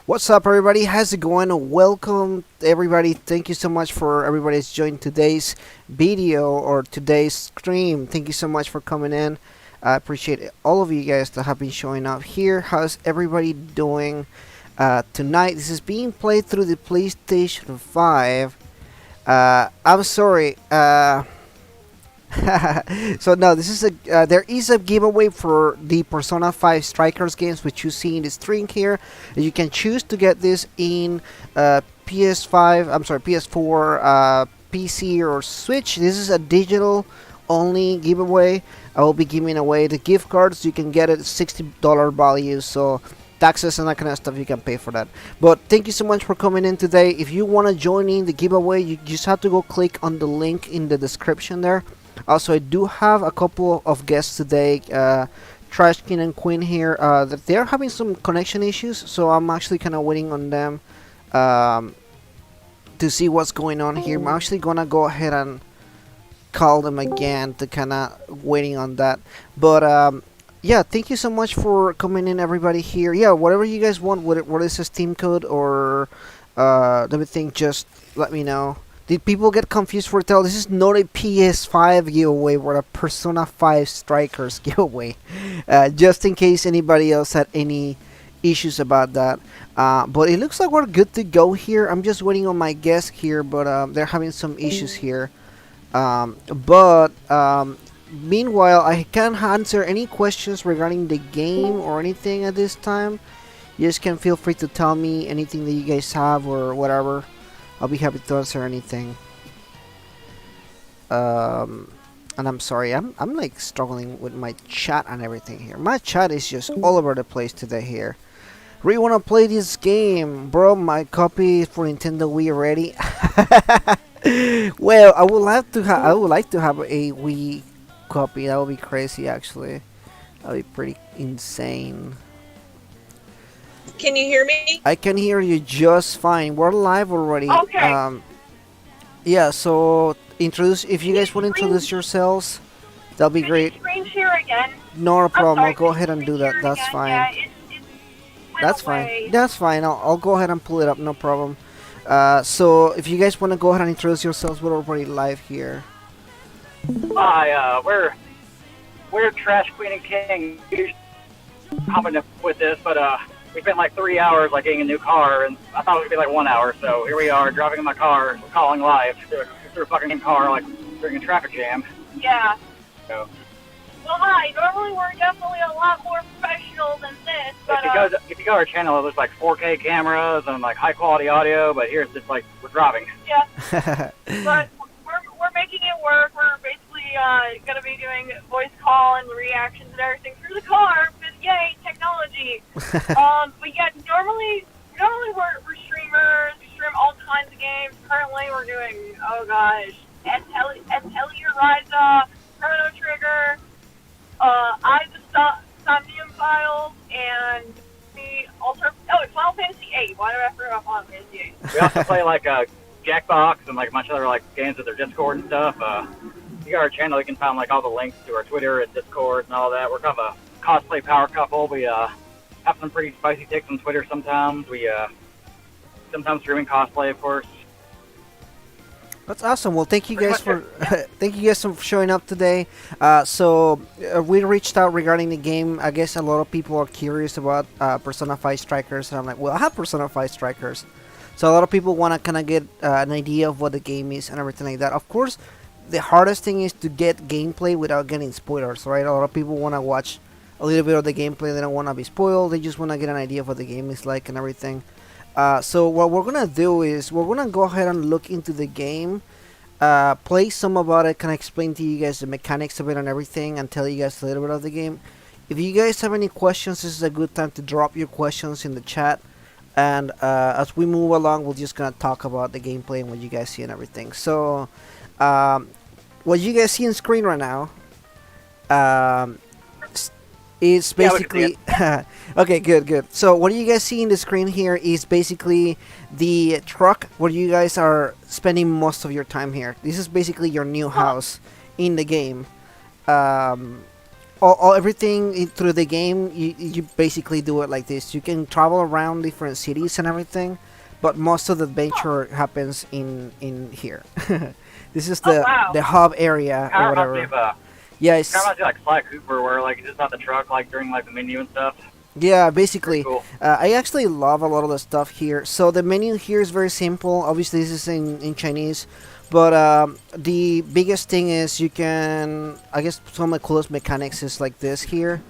What's up, everybody? How's it going? Welcome, everybody. Thank you so much for everybody's joining today's video or today's stream. Thank you so much for coming in. I appreciate all of you guys that have been showing up here. How's everybody doing tonight? This is being played through the PlayStation 5. I'm sorry. So no, this is a there is a giveaway for the Persona 5 Strikers games, which you see in the string here. You can choose to get this in PS5, I'm sorry, PS4, PC or Switch. This is a digital only giveaway. I will be giving away the gift cards. You can get it at $60 value, so taxes and that kind of stuff you can pay for that. But thank you so much for coming in today. If you want to join in the giveaway, you just have to go click on the link in the description there. Also, I do have a couple of guests today, Trash King and Queen here. That they're having some connection issues, so I'm actually kind of waiting on them to see what's going on here. I'm actually gonna go ahead and call them again to kind of waiting on that. But yeah, thank you so much for coming in, everybody here. Yeah, whatever you guys want, what is a Steam code or everything, just let me know. Did people get confused for tell? This is not a PS5 giveaway, but a Persona 5 Strikers giveaway. Just in case anybody else had any issues about that. But it looks like we're good to go here. I'm just waiting on my guest here, but they're having some issues here. Meanwhile, I can't answer any questions regarding the game or anything at this time. You just can feel free to tell me anything that you guys have or whatever. I'll be happy to answer anything. And I'm sorry, I'm like struggling with my chat and everything here. My chat is just all over the place today here. Really wanna play this game, bro? My copy for Nintendo Wii ready. Well, I would like to have a Wii copy. That would be crazy, actually. That would be pretty insane. Can you hear me? I can hear you just fine. We're live already. Okay. Yeah, so if you guys want to introduce yourselves, that'll be great. Screen share again. No problem. Sorry, I'll go ahead and do that. That's again. fine. Yeah, it's That's fine. That's fine. I'll go ahead and pull it up. No problem. So if you guys want to go ahead and introduce yourselves, we're already live here. Hi, we're Trash Queen and King. Coming up with this, but we spent like 3 hours like getting a new car, and I thought it would be like 1 hour. So here we are driving in my car, calling live through a fucking car like during a traffic jam. Yeah. So. Well, hi. Normally we're definitely a lot more professional than this, but if you go to our channel, there's like 4K cameras and like high quality audio, but here it's just like we're driving. yeah. But we're making it work. We're basically gonna be doing voice call and reactions and everything through the car. Because yay, technology. But yeah, normally we're streamers. We stream all kinds of games. Currently, we're doing Atelier Ryza, Chrono Trigger, Eyes of Somnium Files, and it's Final Fantasy VIII. Why did I forget about Final Fantasy VIII? We also play like Jackbox and like a bunch of other like games with their Discord and stuff. If you go to our channel, you can find like all the links to our Twitter and Discord and all that. We're kind of a cosplay power couple. We have some pretty spicy takes on Twitter sometimes. We sometimes streaming cosplay, of course. That's awesome. Well, thank you guys for showing up today. We reached out regarding the game. I guess a lot of people are curious about Persona 5 Strikers, and I'm like, well, I have Persona 5 Strikers, so a lot of people want to kind of get an idea of what the game is and everything like that. Of course, the hardest thing is to get gameplay without getting spoilers, right? A lot of people want to watch a little bit of the gameplay. They don't want to be spoiled. They just want to get an idea of what the game is like and everything. So what we're gonna do is we're gonna go ahead and look into the game, play some about it, kind of explain to you guys the mechanics of it and everything, and tell you guys a little bit of the game. If you guys have any questions, this is a good time to drop your questions in the chat. And as we move along, we're just gonna talk about the gameplay and what you guys see and everything. So, what you guys see on screen right now, is basically okay, good. So what you guys see in the screen here is basically the truck where you guys are spending most of your time here. This is basically your new house in the game. everything through the game, you basically do it like this. You can travel around different cities and everything, but most of the adventure happens in here. This is Oh wow. the hub area Kind or of reminds me whatever. of Yeah, kind it's of reminds me of, like Sly Cooper, where like you just have the truck like during like the menu and stuff. yeah, Pretty basically. cool. I actually love a lot of the stuff here. So the menu here is very simple. Obviously, this is in Chinese, but the biggest thing is you can. I guess some of the coolest mechanics is like this here.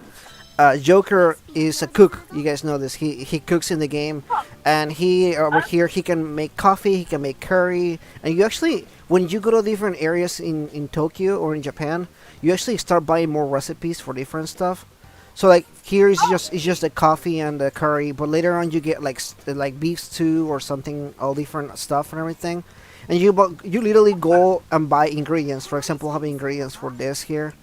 Joker is a cook. You guys know this. He cooks in the game, and he over here he can make coffee. He can make curry, and you actually when you go to different areas in Tokyo or in Japan, you actually start buying more recipes for different stuff. So like here is just the coffee and the curry, but later on you get like like beef stew or something, all different stuff and everything, and you literally go and buy ingredients. For example, have ingredients for this here,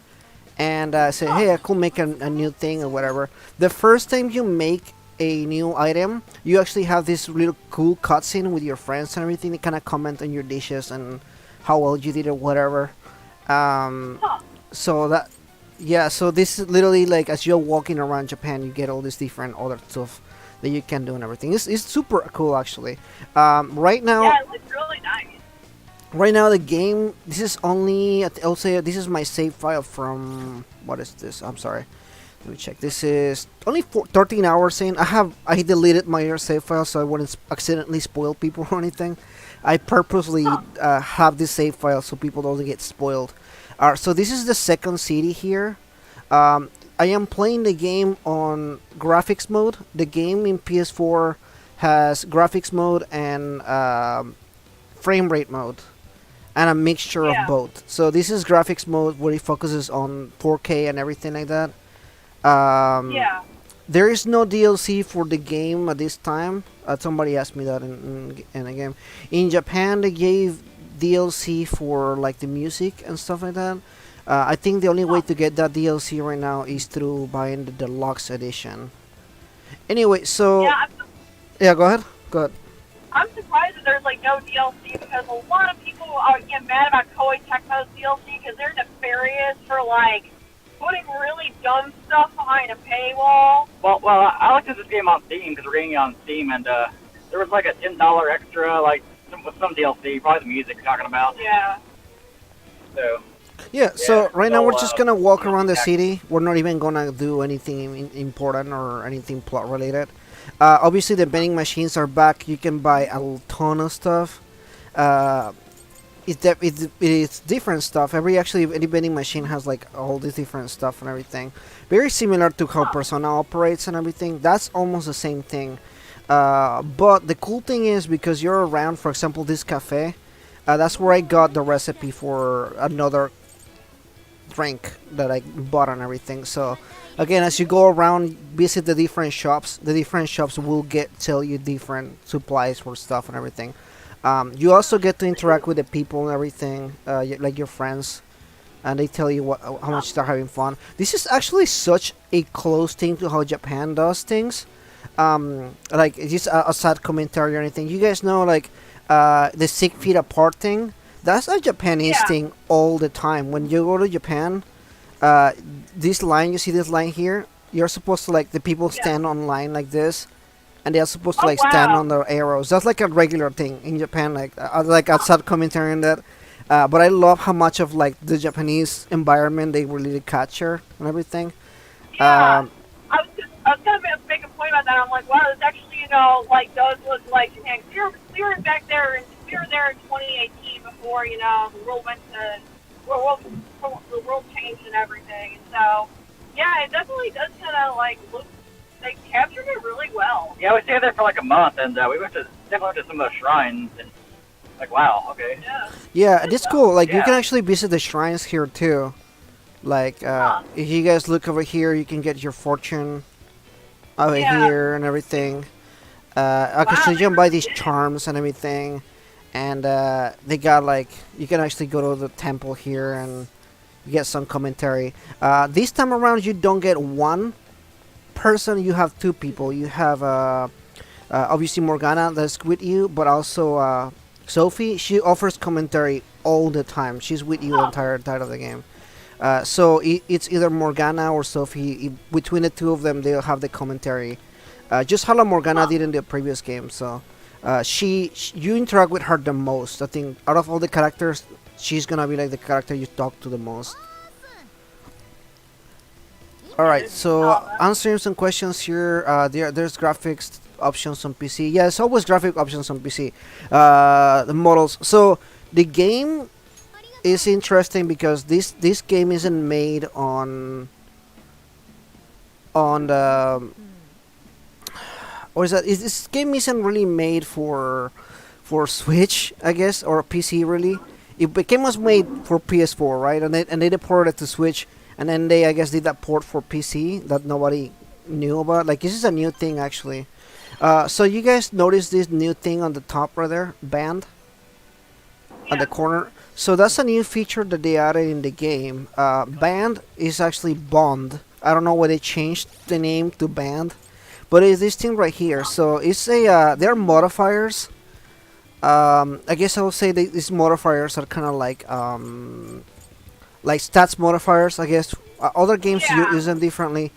and say, hey, I could make a new thing or whatever. The first time you make a new item, you actually have this little cool cutscene with your friends and everything. They kind of comment on your dishes and how well you did or whatever. Um, Huh. so that yeah, so this is literally like as you're walking around Japan, you get all this different other stuff that you can do and everything. It's super cool actually. Right now, Yeah, it looks really nice. right now the game. This is only. I'll say this is my save file from. What is this? I'm sorry. Let me check. This is only 13 hours in. I deleted my save file so I wouldn't accidentally spoil people or anything. I purposely have this save file so people don't get spoiled. So this is the second city here. I am playing the game on graphics mode. The game in PS4 has graphics mode and frame rate mode, and a mixture Yeah. of both. So this is graphics mode where it focuses on 4K and everything like that. Yeah. There is no DLC for the game at this time. Somebody asked me that in a game. In Japan, they gave DLC for like the music and stuff like that. I think the only way to get that DLC right now is through buying the deluxe edition. Anyway, so Yeah, yeah, go ahead. Go ahead. I'm surprised that there's like no DLC because a lot of people are get mad about Koei Tecmo's DLC because they're nefarious for like putting really dumb stuff behind a paywall. Well, I looked at this game on Steam because we're getting it on Steam, and there was like a $10 extra, like with some DLC, probably the music you're talking about. Yeah. So Yeah, so right now so, we're just gonna walk you know, around the yeah. city. We're not even gonna do anything important or anything plot related. Obviously, the vending machines are back. You can buy a ton of stuff. It's different stuff. Any vending machine has like all this different stuff and everything. Very similar to how Persona operates and everything. That's almost the same thing. But the cool thing is because you're around, for example, this cafe. That's where I got the recipe for another drink that I bought and everything. So again, as you go around, visit the different shops. The different shops will tell you different supplies for stuff and everything. You also get to interact with the people and everything, like your friends, and they tell you how much they're having fun. This is actually such a close thing to how Japan does things. Like just a sad commentary or anything. You guys know like the 6 feet apart thing. That's a Japanese Yeah. thing all the time. When you go to Japan, this line, you see this line here, you're supposed to like the people Yeah. stand on line like this, and they're supposed to Oh, like stand wow. on their arrows. That's like a regular thing in Japan. Like outside commentary on that. But I love how much of like the Japanese environment they really capture and everything. Yeah. Um, I was gonna make a point about that. I'm like, wow, this actually, like does look like Japan. We were back there, and we were there in 2018 before, the world went to, the world changed and everything. And so, yeah, it definitely does kind of like look. They captured it really well. yeah, we stayed there for like a month, and we definitely went to some of the shrines, and like wow, okay. Yeah. yeah, it's cool. Like you Yeah. can actually visit the shrines here too. Like if you guys look over here, you can get your fortune over Yeah. here and everything. Actually, you can buy these charms and everything, and they got like you can actually go to the temple here and you get some commentary. This time around, you don't get one person; you have two people. You have obviously Morgana that's with you, but also Sophie. She offers commentary all the time. She's with you the entire time of the game. So it's either Morgana or Sophie. Between the two of them, they'll have the commentary. Just how Morgana did in the previous game. So you interact with her the most. I think out of all the characters, she's gonna be like the character you talk to the most. All right, so answering some questions here. There's graphics options on PC. Yeah, it's always graphic options on PC. The models. So the game is interesting because this game isn't made on the or is that is this game isn't really made for Switch, I guess, or PC really. The game was made for PS4, right? And they ported it to Switch, and then they I guess did that port for PC that nobody knew about. Like this is a new thing actually. So you guys notice this new thing on the top right there, band, on the corner. So that's a new feature that they added in the game. Band is actually Bond. I don't know why they changed the name to Band, but it's this thing right here. So it's a they're modifiers. I guess I will say these modifiers are kind of like stats modifiers. I guess other games use them differently.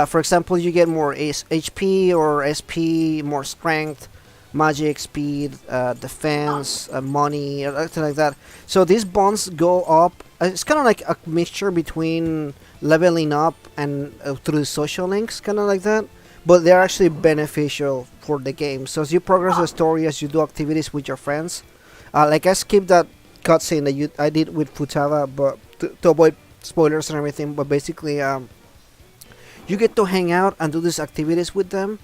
For example, you get more HP or SP, more strength, magic, speed, defense, money, or anything like that. So these bonds go up. It's kind of like a mixture between leveling up and through the social links, kind of like that. But they're actually beneficial for the game. So as you progress the story, as you do activities with your friends, like I skipped that cutscene that I did with Futaba, but to avoid spoilers and everything. But basically, you get to hang out and do these activities with them,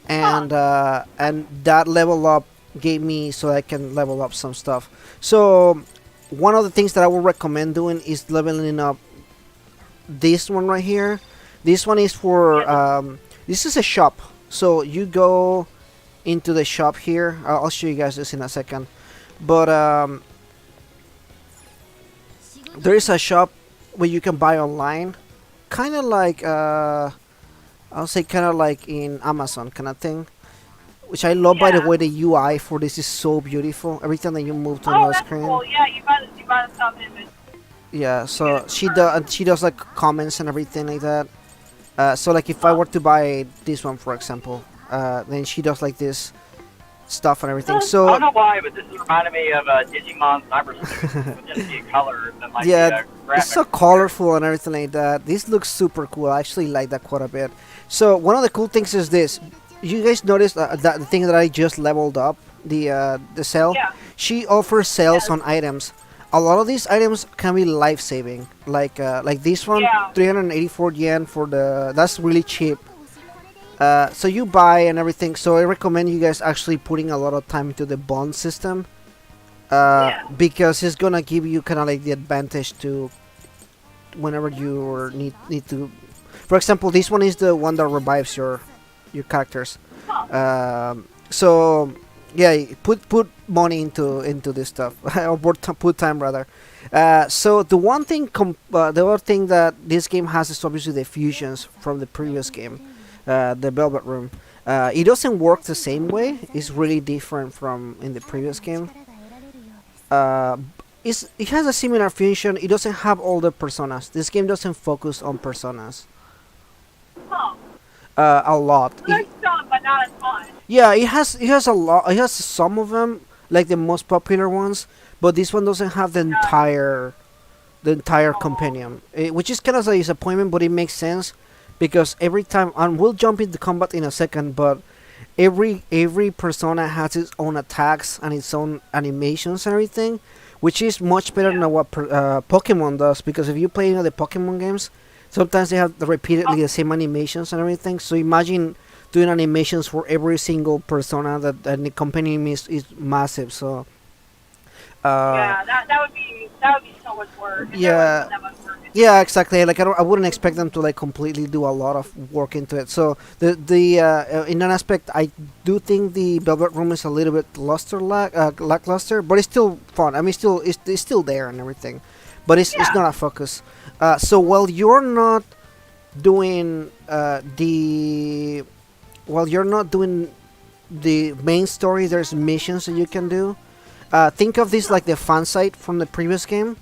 and that level up gave me so I can level up some stuff. So one of the things that I would recommend doing is leveling up this one right here. This one is for this is a shop. So you go into the shop here. I'll show you guys this in a second. But there is a shop where you can buy online, kind of like I'll say kind of like in Amazon kind of thing, which I love. By the way, the UI for this is so beautiful. Every time that you move to another screen. Cool. Yeah, you got stuff in it. Yeah, so she does like comments and everything like that. So like if I were to buy this one, for example, then she does like this stuff and everything. So I don't know why, but this is reminding me of Digimon Cyber Sleuth with just the colors and like yeah, the it's so colorful and everything like that. This looks super cool. I actually like that quite a bit. So one of the cool things is this. You guys noticed that the thing that I just leveled up, the sale? Yeah. She offers sales on items. A lot of these items can be life-saving. Like this one, 384 yen for the. That's really cheap. So you buy and everything. So I recommend you guys actually putting a lot of time into the bond system. Because it's gonna give you kind of like the advantage to whenever you need to. For example, this one is the one that revives your characters. So yeah, put money into this stuff or put time rather. So the one thing, the other thing that this game has is obviously the fusions from the previous game, the Velvet Room. It doesn't work the same way. It's really different from in the previous game. It has a similar fusion. It doesn't have all the personas. This game doesn't focus on personas. A lot. There's some, but not a ton. Yeah, it has a lot. It has some of them, like the most popular ones, but this one doesn't have the entire compendium, which is kind of a disappointment, but it makes sense because every time, and we'll jump into combat in a second, but every persona has its own attacks and its own animations and everything, which is much better than what Pokemon does. Because if you play the Pokemon games, sometimes they have repeatedly the same animations and everything. So imagine doing animations for every single persona and the compendium is massive. So that would be so much work. Yeah, exactly. Like I wouldn't expect them to like completely do a lot of work into it. So the in an aspect, I do think the Velvet Room is a little bit lackluster, but it's still fun. I mean, it's still there and everything, but it's not a focus. So while you're not doing the main story, there's missions that you can do. Think of this like the fan site from the previous game.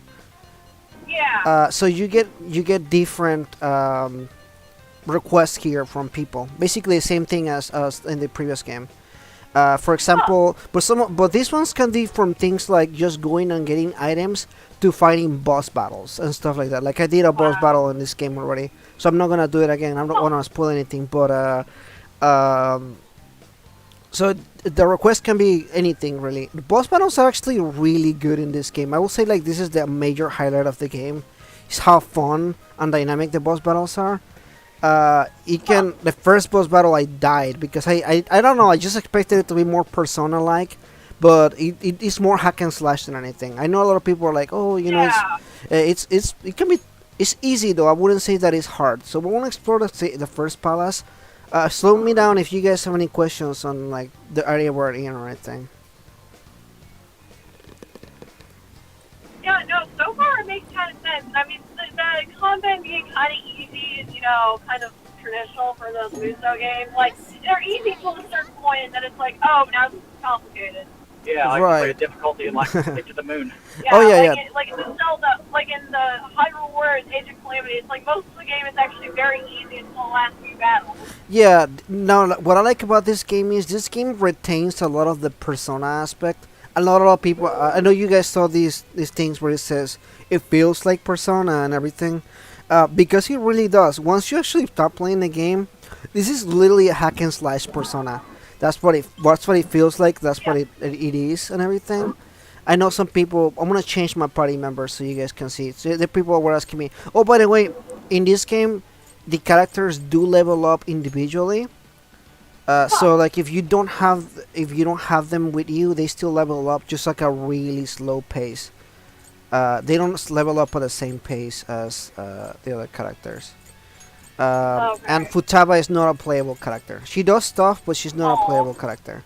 Yeah. So you get different requests here from people. Basically, the same thing as in the previous game. For Huh. example, but these ones can be from things like just going and getting items to fighting boss battles and stuff like that. Like I did a boss Wow. battle in this game already, so I'm not gonna do it again. I don't Huh. want to spoil anything, but so the request can be anything really. The boss battles are actually really good in this game. I will say like this is the major highlight of the game. Is how fun and dynamic the boss battles are. It Huh. can the first boss battle I died because I don't know, I just expected it to be more Persona like, but it is more hack and slash than anything. I know a lot of people are like, oh, Yeah. it can be, it's easy though. I wouldn't say that it's hard. So we want to explore the first palace. Slow me down if you guys have any questions on like the area we're in or anything. Yeah, no, so far it makes kind of sense. I mean, the combat being kind of easy is, kind of traditional for those Muso games. Like, they're easy to a certain point, and then it's like, oh, now this is complicated. Yeah, like you play Right. the difficulty and like get to the moon. Oh Yeah, yeah, yeah. like in the Zelda, like in the Hyrule Warriors Age of Calamity, it's like most of the game is actually very easy until the last few battles. Yeah, now what I like about this game is this game retains a lot of the persona aspect. A lot of people, I know you guys saw these things where it says it feels like Persona and everything, because it really does. Once you actually start playing the game, this is literally a hack and slash Persona. That's what it feels like. That's what Yeah. it is and everything. I know some people. I'm gonna change my party members so you guys can see. So the people were asking me. Oh, by the way, in this game, the characters do level up individually. Huh. So like if you don't have them with you, they still level up just like a really slow pace. They don't level up at the same pace as the other characters. And Okay. Futaba is not a playable character. She does stuff, but she's not a Oh, playable character.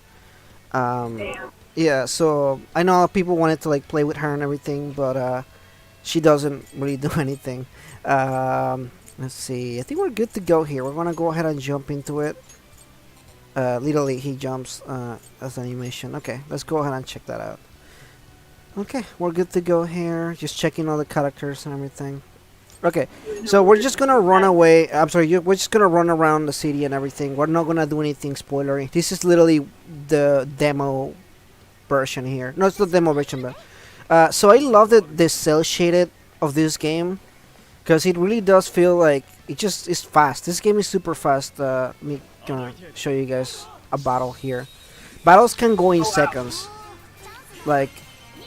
Um, damn. yeah, so I know people wanted to like play with her and everything, but she doesn't really do anything. Let's see. I think we're good to go here. We're gonna go ahead and jump into it. Literally, he jumps as animation. Okay, let's go ahead and check that out. Okay, we're good to go here. Just checking all the characters and everything. Okay, so we're just gonna run away. I'm sorry, we're just gonna run around the city and everything. We're not gonna do anything spoilery. This is literally the demo version here. No, it's not demo version, but so I love the cell shaded of this game because it really does feel like it just is fast. This game is super fast. Let me gonna show you guys a battle here. Battles can go in Oh, wow. seconds. Like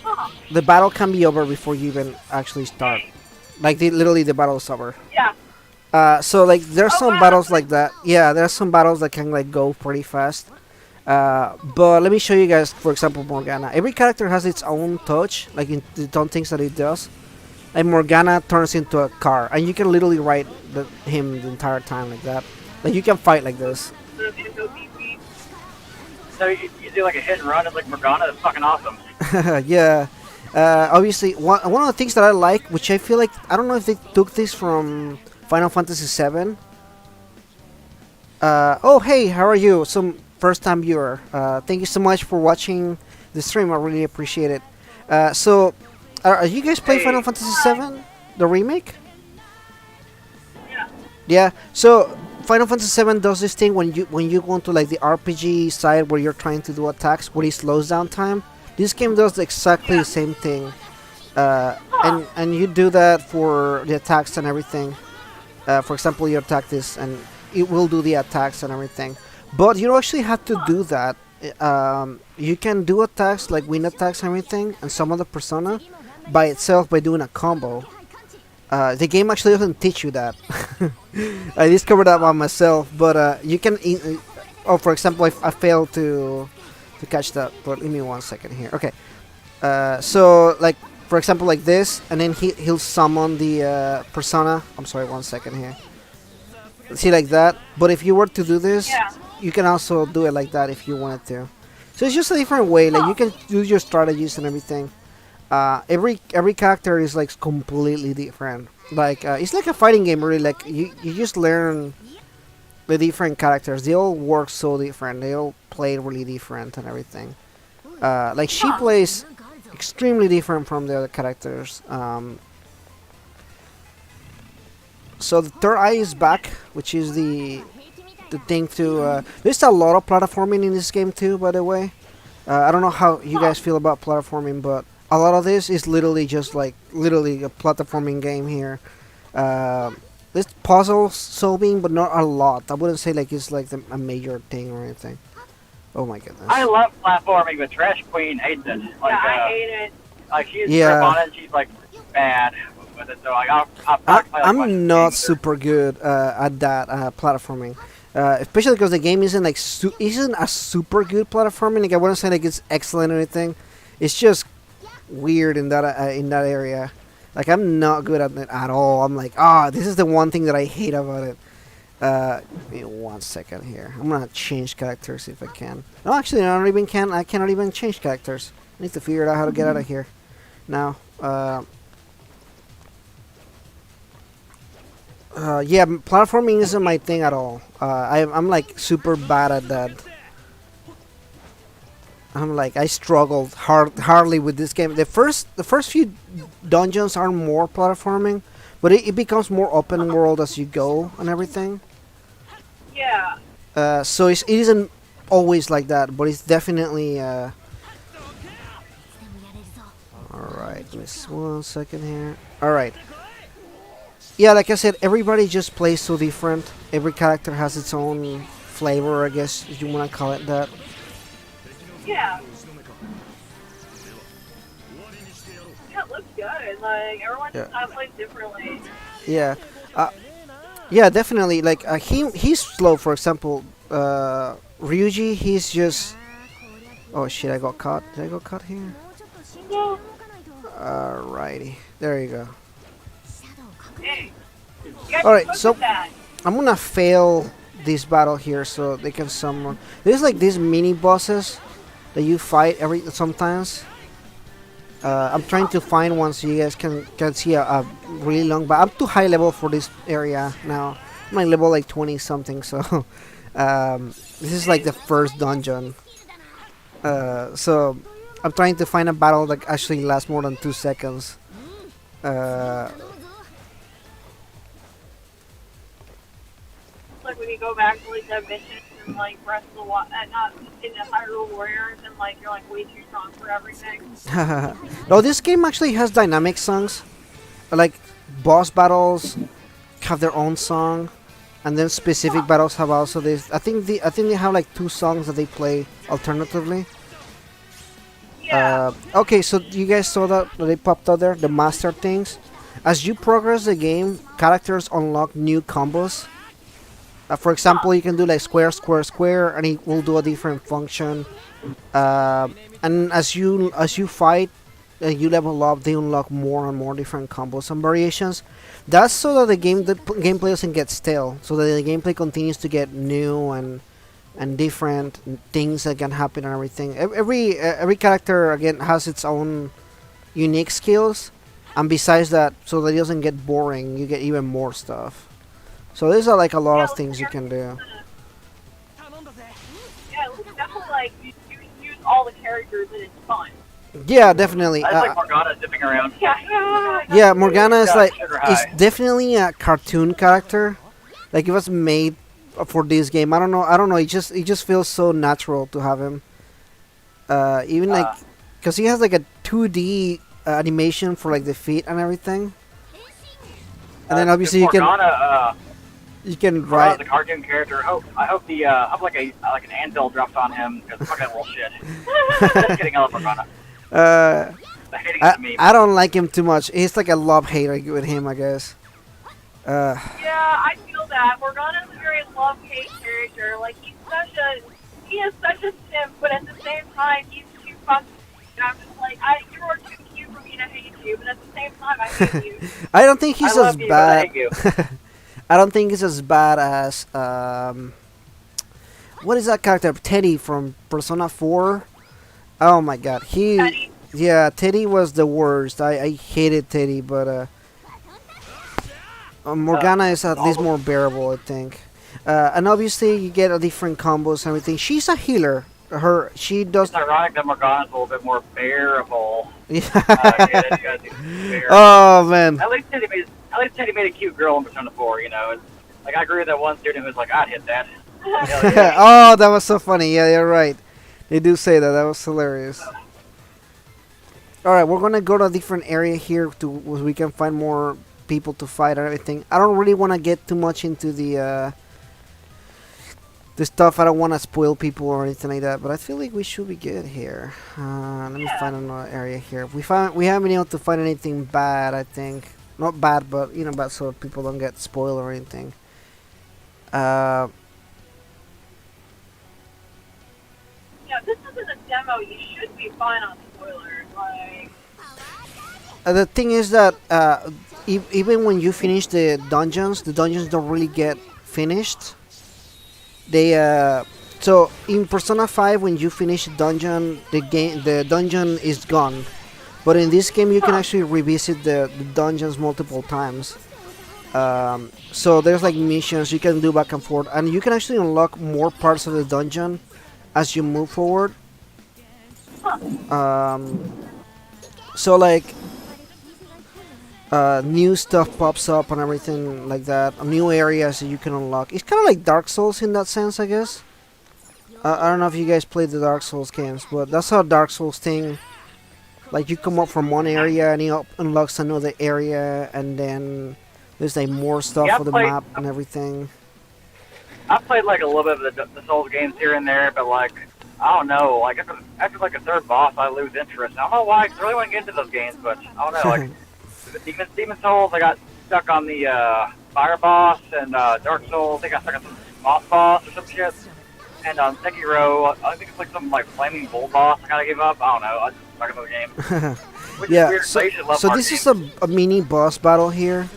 Huh. the battle can be over before you even actually start. Dang. Like literally the battle is over. Yeah. So like there's Oh, some wow, that's battles pretty like cool. that. Yeah, there's some battles that can like go pretty fast. But let me show you guys, for example, Morgana. Every character has its own touch, like its own things that it does. Like Morgana turns into a car, and you can literally ride him the entire time like that. Like you can fight like this. The MVP. So you do like a hit and run as like Morgana. That's fucking awesome. Yeah. Obviously, one of the things that I like, which I feel like I don't know if they took this from Final Fantasy VII. Oh, hey, how are you? Some first time viewer. Thank you so much for watching the stream. I really appreciate it. So, are you guys play Final Hey, Fantasy Hi. VII, the remake? Yeah. Yeah. So Final Fantasy VII does this thing when you go into like the RPG side where you're trying to do attacks, where it slows down time. This game does exactly the Yeah. same thing. Huh. And you do that for the attacks and everything. For example, you attack this, and it will do the attacks and everything. But you don't actually have to Huh. do that. You can do attacks like wind attacks and everything, and some other persona by itself by doing a combo. The game actually doesn't teach you that. I discovered that by myself, but you can. Oh, for example, I failed to catch that. But give me 1 second here. Okay. So like for example like this, and then he'll summon the persona. I'm sorry, 1 second here. See like that. But if you were to do this, Yeah. you can also do it like that if you wanted to. So it's just a different way. Like you Huh. can do your strategies and everything. Every character is like completely different. Like it's like a fighting game, really. Like you just learn the different characters. They all work so different. They all play really different and everything. Like she Huh. plays extremely different from the other characters. So the third eye is back, which is the thing to. There's a lot of platforming in this game too, by the way. I don't know how you guys feel about platforming, but a lot of this is literally just like literally a platforming game here. There's puzzle solving, but not a lot. I wouldn't say like it's like a major thing or anything. Oh my goodness. I love platforming, but Trash Queen hates it. Like, Yeah, I hate it. Like she's Yeah. on it, she's like bad with it. So like I'll play, like, I'm bunch of not games. super good at that platforming, especially because the game isn't like isn't a super good platforming. Like I wouldn't say like it's excellent or anything. It's just weird in that area. Like I'm not good at it at all. I'm like, this is the one thing that I hate about it. Give me 1 second here. I'm gonna change characters if I can. No, actually, I cannot even change characters. I need to figure out how to get out of here. Now, yeah, platforming isn't my thing at all. I'm like super bad at that. I struggled hardly with this game. The first few dungeons are more platforming, but it becomes more open world as you go and everything. Yeah. So it isn't always like that, but it's definitely. Alright, just 1 second here. Alright. Yeah, like I said, everybody just plays so different. Every character has its own flavor, I guess if you want to call it that. Yeah. Yeah, it looks good. Like, everyone just kind of plays differently. Yeah. Yeah, definitely. Like he's slow. For example, Ryuji, he's just. Oh shit! I got caught. Did I get caught here? No. Alrighty, there you go. Hey. You guys Alright, look so at that. I'm gonna fail this battle here so they can summon. There's like these mini bosses that you fight sometimes. I'm trying to find one so you guys can see a really long. But I'm too high level for this area now. I'm like level like 20 something. So this is like the first dungeon. So I'm trying to find a battle that actually lasts more than 2 seconds. Like when you go back to like that mission and like Breath of the Wild, not in the Hyrule Warriors, and like you're like way too strong for everything. No, this game actually has dynamic songs. Like boss battles have their own song, and then specific battles have also this. I think they have like 2 songs that they play alternatively. Yeah. Okay, so you guys saw that they popped out there, the master things. As you progress the game, characters unlock new combos. For example, you can do like square, square, square, and it will do a different function. And as you fight, you level up, they unlock more and more different combos and variations. That's so that the gameplay doesn't get stale, so that the gameplay continues to get new and different things that can happen and everything. Every character again has its own unique skills, and besides that, so that it doesn't get boring, you get even more stuff. So there's like a lot of things you can do. Yeah, it looks definitely like you use all the characters and it's fun. Yeah, definitely. I just like Morgana zipping around. Yeah. Yeah, Morgana is Yeah, like sugar is high. definitely a cartoon character. Like it was made for this game. I don't know. It just feels so natural to have him. Even like, cause he has like a 2D animation for like the feet and everything. And then obviously you Morgana, can Morgana's ride. a cartoon character. I hope like an anvil drops on him because fuck that little shit. Just kidding, I love Morgana. Uh, The hating is a meme. I don't like him too much. He's like a love hater with him, I guess. Yeah, I feel that. Morgana's a very love-hate character. Like, he is such a simp, but at the same time, he's too fucking. And I'm just like, you are too cute for me to hate you, but at the same time, I hate you. I don't think he's I as love you, but I bad. hate you. I don't think he's as bad as what is that character? Teddy from Persona 4. Oh my god, Teddy? yeah, Teddy was the worst. I hated Teddy, but Morgana is at least more bearable, I think. And obviously you get a different combos and everything. She's a healer. She does. It's ironic that Morgana's a little bit more bearable. Yeah. Yeah, it's gotta do bear. Oh man. At least Teddy made at least Teddy made a cute girl in Persona 4. You know, it's, like I agree with that one student who was like, I'd hit that. You know, Oh, that was so funny. Yeah, you're right. They do say that. That was hilarious. All right, we're gonna go to a different area here to where we can find more people to fight and everything. I don't really want to get too much into the stuff. I don't want to spoil people or anything like that. But I feel like we should be good here. Let me find another area here. We haven't been able to find anything bad. I think not bad, but you know, bad so people don't get spoiled or anything. Yeah, this isn't a demo. You should be fine on spoilers. Like, The thing is that even when you finish the dungeons don't really get finished. They so in Persona 5, when you finish a dungeon, the dungeon is gone. But in this game, you can actually revisit the dungeons multiple times. So there's like missions you can do back and forth, and you can actually unlock more parts of the dungeon as you move forward. So like new stuff pops up and everything like that. New areas that you can unlock. It's kind of like Dark Souls in that sense, I guess. I don't know if you guys played the Dark Souls games, but that's how Dark Souls thing. Like you come up from one area and it unlocks another area, and then there's like more stuff Yeah, for the map and everything. I played like a little bit of the Souls games here and there, but like I don't know, like after like a third boss, I lose interest. I don't know why. I really want to get into those games, but I don't know. Like Demon Souls, I got stuck on the fire boss, and Dark Souls, I got stuck on some moss boss or some shit. And on Sekiro, I think it's like some like flaming bull boss. I gotta give up. I don't know. I just stuck in the game. Which is Yeah, weird, so, I usually love so hard this is games. a mini boss battle here.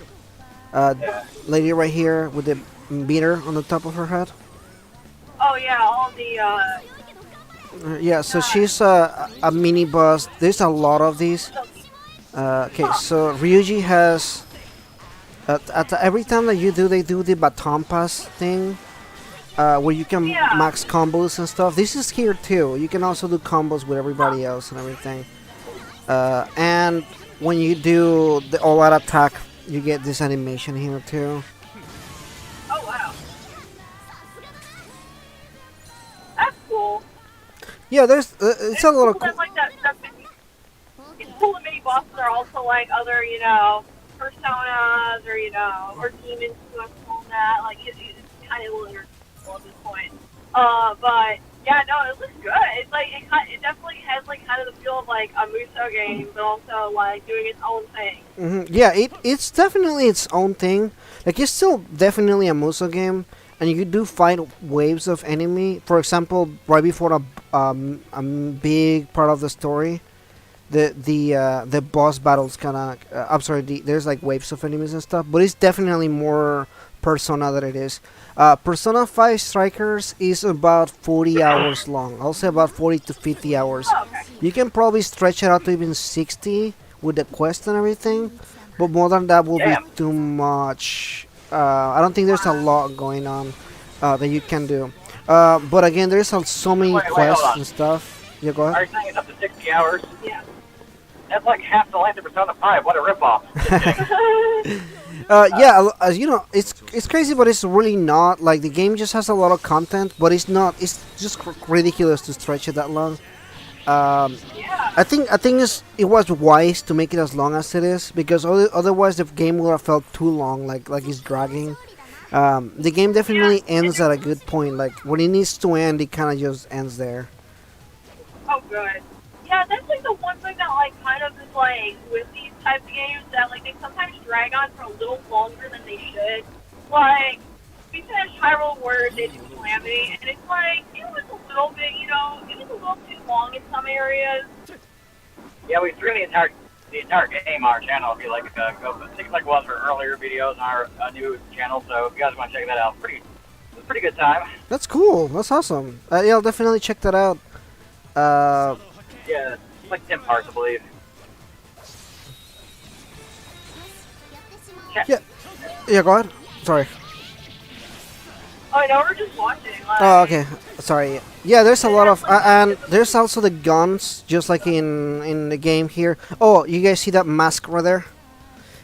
Yeah. Lady right here with the beater on the top of her head. oh yeah, all the Yeah, so she's a mini boss. There's a lot of these. Okay, so Ryuji has every time that you do, they do the baton pass thing, where you can Yeah. max combos and stuff. This is here too. You can also do combos with everybody else and everything. And when you do the all-out attack, you get this animation here too. oh wow, that's cool. Yeah, there's it's a little cool cool. that, like that stuff. It's cool that many bosses are also like other, you know, personas or you know, or demons who have pulled that. Like it's kind of interchangeable at this point. But yeah, no, it looks good. It's like it definitely has like kind of the feel of like a Muso game, but also like doing its own thing. Yeah, it's definitely its own thing. Like it's still definitely a Muso game, and you do fight waves of enemy. For example, right before a big part of the story, the boss battles kind of. I'm sorry, there's like waves of enemies and stuff, but it's definitely more Persona than it is. Persona 5 Strikers is about 40 hours long. I'll say about 40 to 50 hours. Oh, okay. You can probably stretch it out to even 60 with the quest and everything, but more than that will Damn. be too much. I don't think there's a lot going on that you can do. But again, there's so many Wait, hold quests on. and stuff. Yeah, go Are ahead. you saying it's up to 60 hours? Yeah. That's like half the length of Persona 5. What a ripoff. Yeah, as you know, it's crazy, but it's really not. Like the game just has a lot of content, but it's not. It's just ridiculous to stretch it that long. Yeah. I think it was wise to make it as long as it is, because otherwise the game would have felt too long, like it's dragging. The game definitely ends at a good point. Like when it needs to end, it kind of just ends there. Oh, good. Yeah, that's like the one thing that like kind of is like with these types of games that like they sometimes drag on for a little longer than they should. Like we finished Hyrule Warriors Age of Calamity, and it's like it was a little bit, you know, it was a little too long in some areas. Yeah, we threw the entire game on our channel. If you like, go. I think it's like one of our earlier videos on our new channel. So if you guys want to check that out, it's a pretty good time. That's cool. That's awesome. Yeah, I'll definitely check that out. Yeah, it's like 10 parts, I believe. Yeah, go ahead. Sorry. Oh, no, we're just watching. Like, Oh, okay. Sorry. Yeah, there's a lot of and there's also the guns, just like in the game here. Oh, you guys see that mask right there?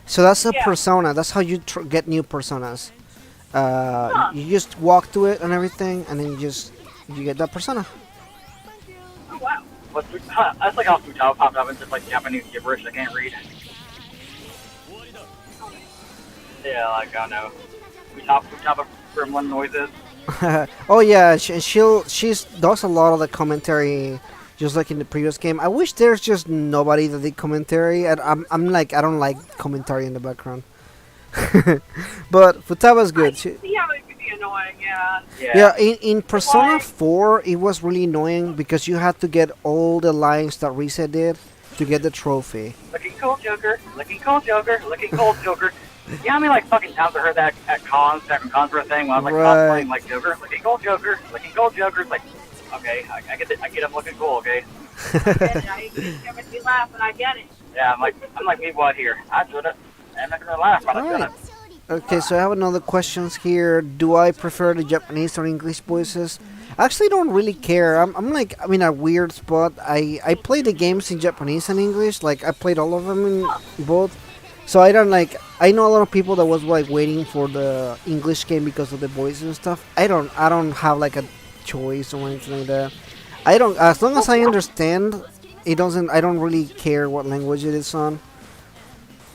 So that's a Yeah. persona. That's how you get new personas. Huh. You just walk to it and everything, and then you get that persona. Oh, wow. What's that's like how Futaba popped up. It's just like Japanese gibberish I can't read. Yeah, like I don't know. Futaba gremlin noises. Oh yeah, she's does a lot of the commentary, just like in the previous game. I wish there's just nobody that did commentary, and I'm like I don't like commentary in the background. But Futaba's I good. can see how it could be annoying, yeah. Yeah, in Persona Why? 4, it was really annoying because you had to get all the lines that Risa did to get the trophy. Looking cool, Joker. Looking cool, Joker. Looking cool, Joker. You know how many like fucking times I heard that at cons, back when cons were a thing, when I was like Right. cosplaying like Joker, looking cool, Joker, looking cool, Joker. It's like, okay, I get it. I get him looking cool, okay. I get it. I make me laugh, and I get it. Yeah, I'm like me, what here? I should have. I'm not gonna laugh, but I Alright. should have. Okay, so I have another questions here. Do I prefer the Japanese or English voices? I actually don't really care. I'm like I'm in a weird spot. I play the games in Japanese and English. Like I played all of them in both. So I don't like. I know a lot of people that was like waiting for the English game because of the voices and stuff. I don't have like a choice or anything like that. I don't. As long as I understand, it doesn't. I don't really care what language it is on.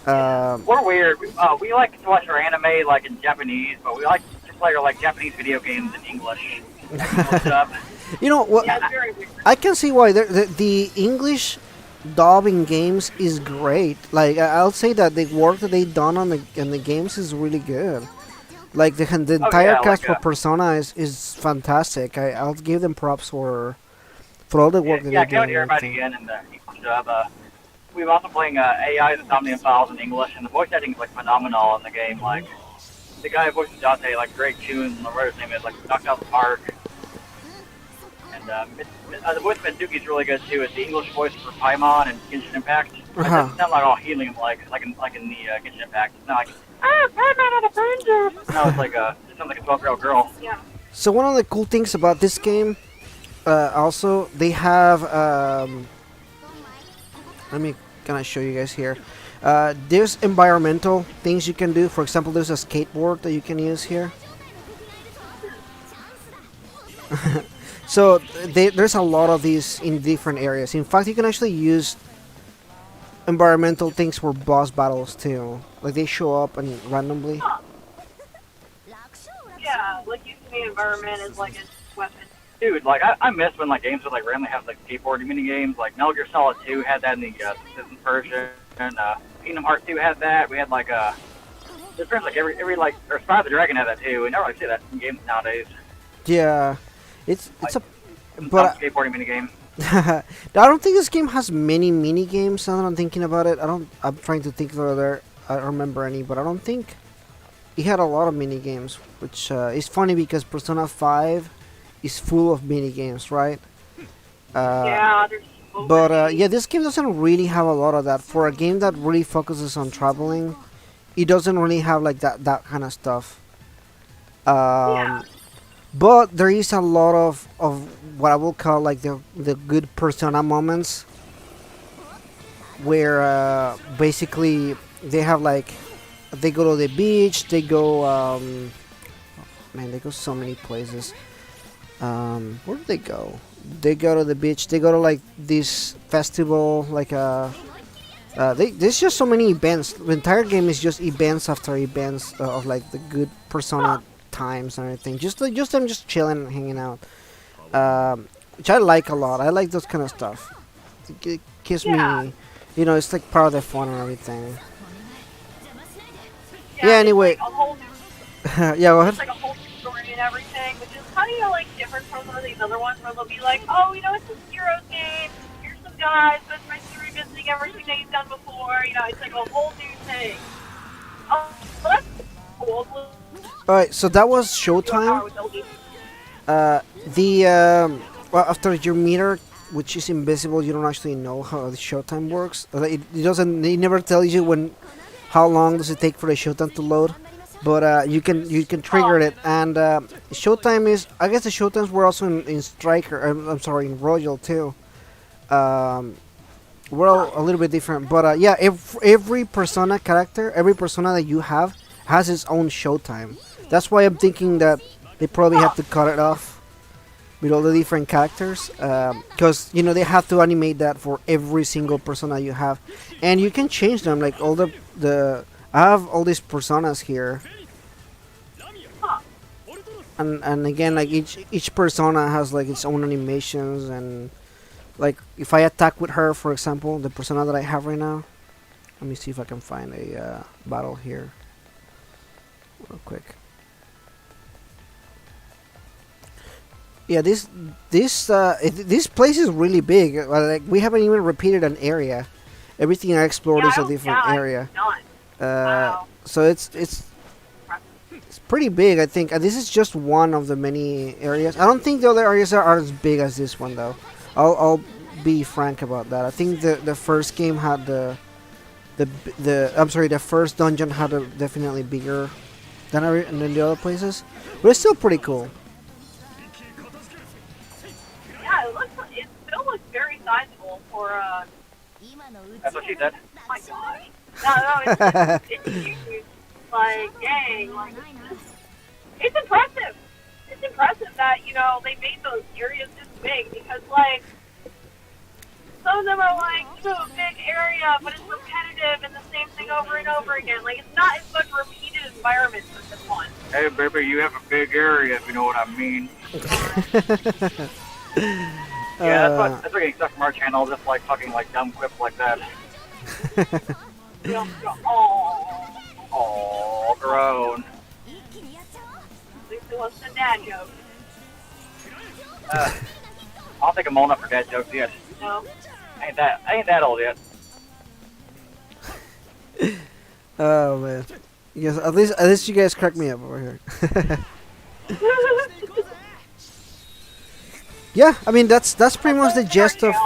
We're weird. We like to watch our anime like in Japanese, but we like to play our like Japanese video games in English. English dub. You know what? Yeah, it's very weird. I can see why the English dubbing games is great. Like I'll say that the work that they done on the games is really good. Like the entire yeah, cast like, for Persona is fantastic. I'll give them props for all the work that Yeah, I they can't do. hear and everybody everything. again in the English dub. We've also playing AI the Somnium Files in English, and the voice acting is like phenomenal in the game. Like the guy who voices Dante, like great tunes, and the writer's name is like knocked out the park. And the voice of Mitsuki's really good too. It's the English voice for Paimon and Genshin Impact. Like, it Uh-huh. doesn't sound like all helium like in the Genshin Impact. It's not like Paimon on the Ranger. No, it's like it sounds like a 12-year-old girl. Yeah. So one of the cool things about this game, also they have. Let me kind of show you guys here. There's environmental things you can do. For example, there's a skateboard that you can use here. So there's a lot of these in different areas. In fact, you can actually use environmental things for boss battles too. Like they show up and randomly. Yeah, like using the environment as like a weapon. Dude, like I miss when like games would like randomly have like skateboarding mini games. Like Metal Gear Solid 2 had that in the Citizen version. And Kingdom Hearts 2 had that. We had like there's like every like or Spyro the Dragon had that too. We never really see that in games nowadays. Yeah, it's a. Some But skateboarding mini game. I don't think this game has many mini games. Now that I'm thinking about it, I'm trying to think whether I remember any, but I don't think it had a lot of mini games. Which is funny because Persona 5 is full of mini games, right? Yeah, there's so But many. yeah, this game doesn't really have a lot of that. For a game that really focuses on traveling, it doesn't really have like that kind of stuff. Yeah. But there is a lot of what I will call like the good Persona moments, where basically they have like they go to the beach, they go man, they go so many places. Where do they go? They go to the beach. They go to like this festival, like there's just so many events. The entire game is just events after events of like the good Persona times and everything. Just them just chilling and hanging out, which I like a lot. I like those kind of stuff. It gives Yeah. me, it's like part of the fun and everything. Yeah, Yeah, it's anyway. like a whole new, Yeah, go it's ahead. like a whole new story and everything, which is kind of like different from some of these other ones where they'll be like, oh, it's a Heroes game. Here's some guys, but it's basically revisiting everything that you've done before. It's like a whole new thing. Oh, well, that's cool. All right, so that was Showtime. Well, after your meter, which is invisible, you don't actually know how the Showtime works. It doesn't. It never tells you how long does it take for the Showtime to load. But you can trigger it, and Showtime is. I guess the Showtimes were also in Striker. I'm sorry, in Royal too. we're all a little bit different. But yeah, every Persona character, every Persona that you have has its own showtime. That's why I'm thinking that they probably have to cut it off with all the different characters, because you know they have to animate that for every single Persona you have, and you can change them. Like all the I have all these Personas here, and again, like each Persona has like its own animations, and like if I attack with her, for example, the Persona that I have right now. Let me see if I can find a battle here, real quick. Yeah, this place is really big. Like we haven't even repeated an area. Everything I explored is a different area. Wow. So it's pretty big, I think. And this is just one of the many areas. I don't think the other areas are as big as this one, though. I'll be frank about that. I think the first game had the first dungeon had a definitely bigger than the other places, but it's still pretty cool. Yeah, it still looks very sizable for That's what she said. oh my gosh. No, it's huge. Like, dang, like, it's impressive. It's impressive that, you know, they made those areas this big because, like, some of them are like, you know, a big area, but it's repetitive and the same thing over and over again. Like, it's not as much repeated environments as this one. Hey, baby, you have a big area, if you know what I mean. Yeah, that's what getting stuff from our channel, just like fucking like dumb quips like that. Oh, grown. At least it wasn't a dad joke. I don't think I'm old enough for dad jokes yet. No. I ain't that old yet. Oh man, yes. At least you guys crack me up over here. Yeah, I mean that's pretty much the gist of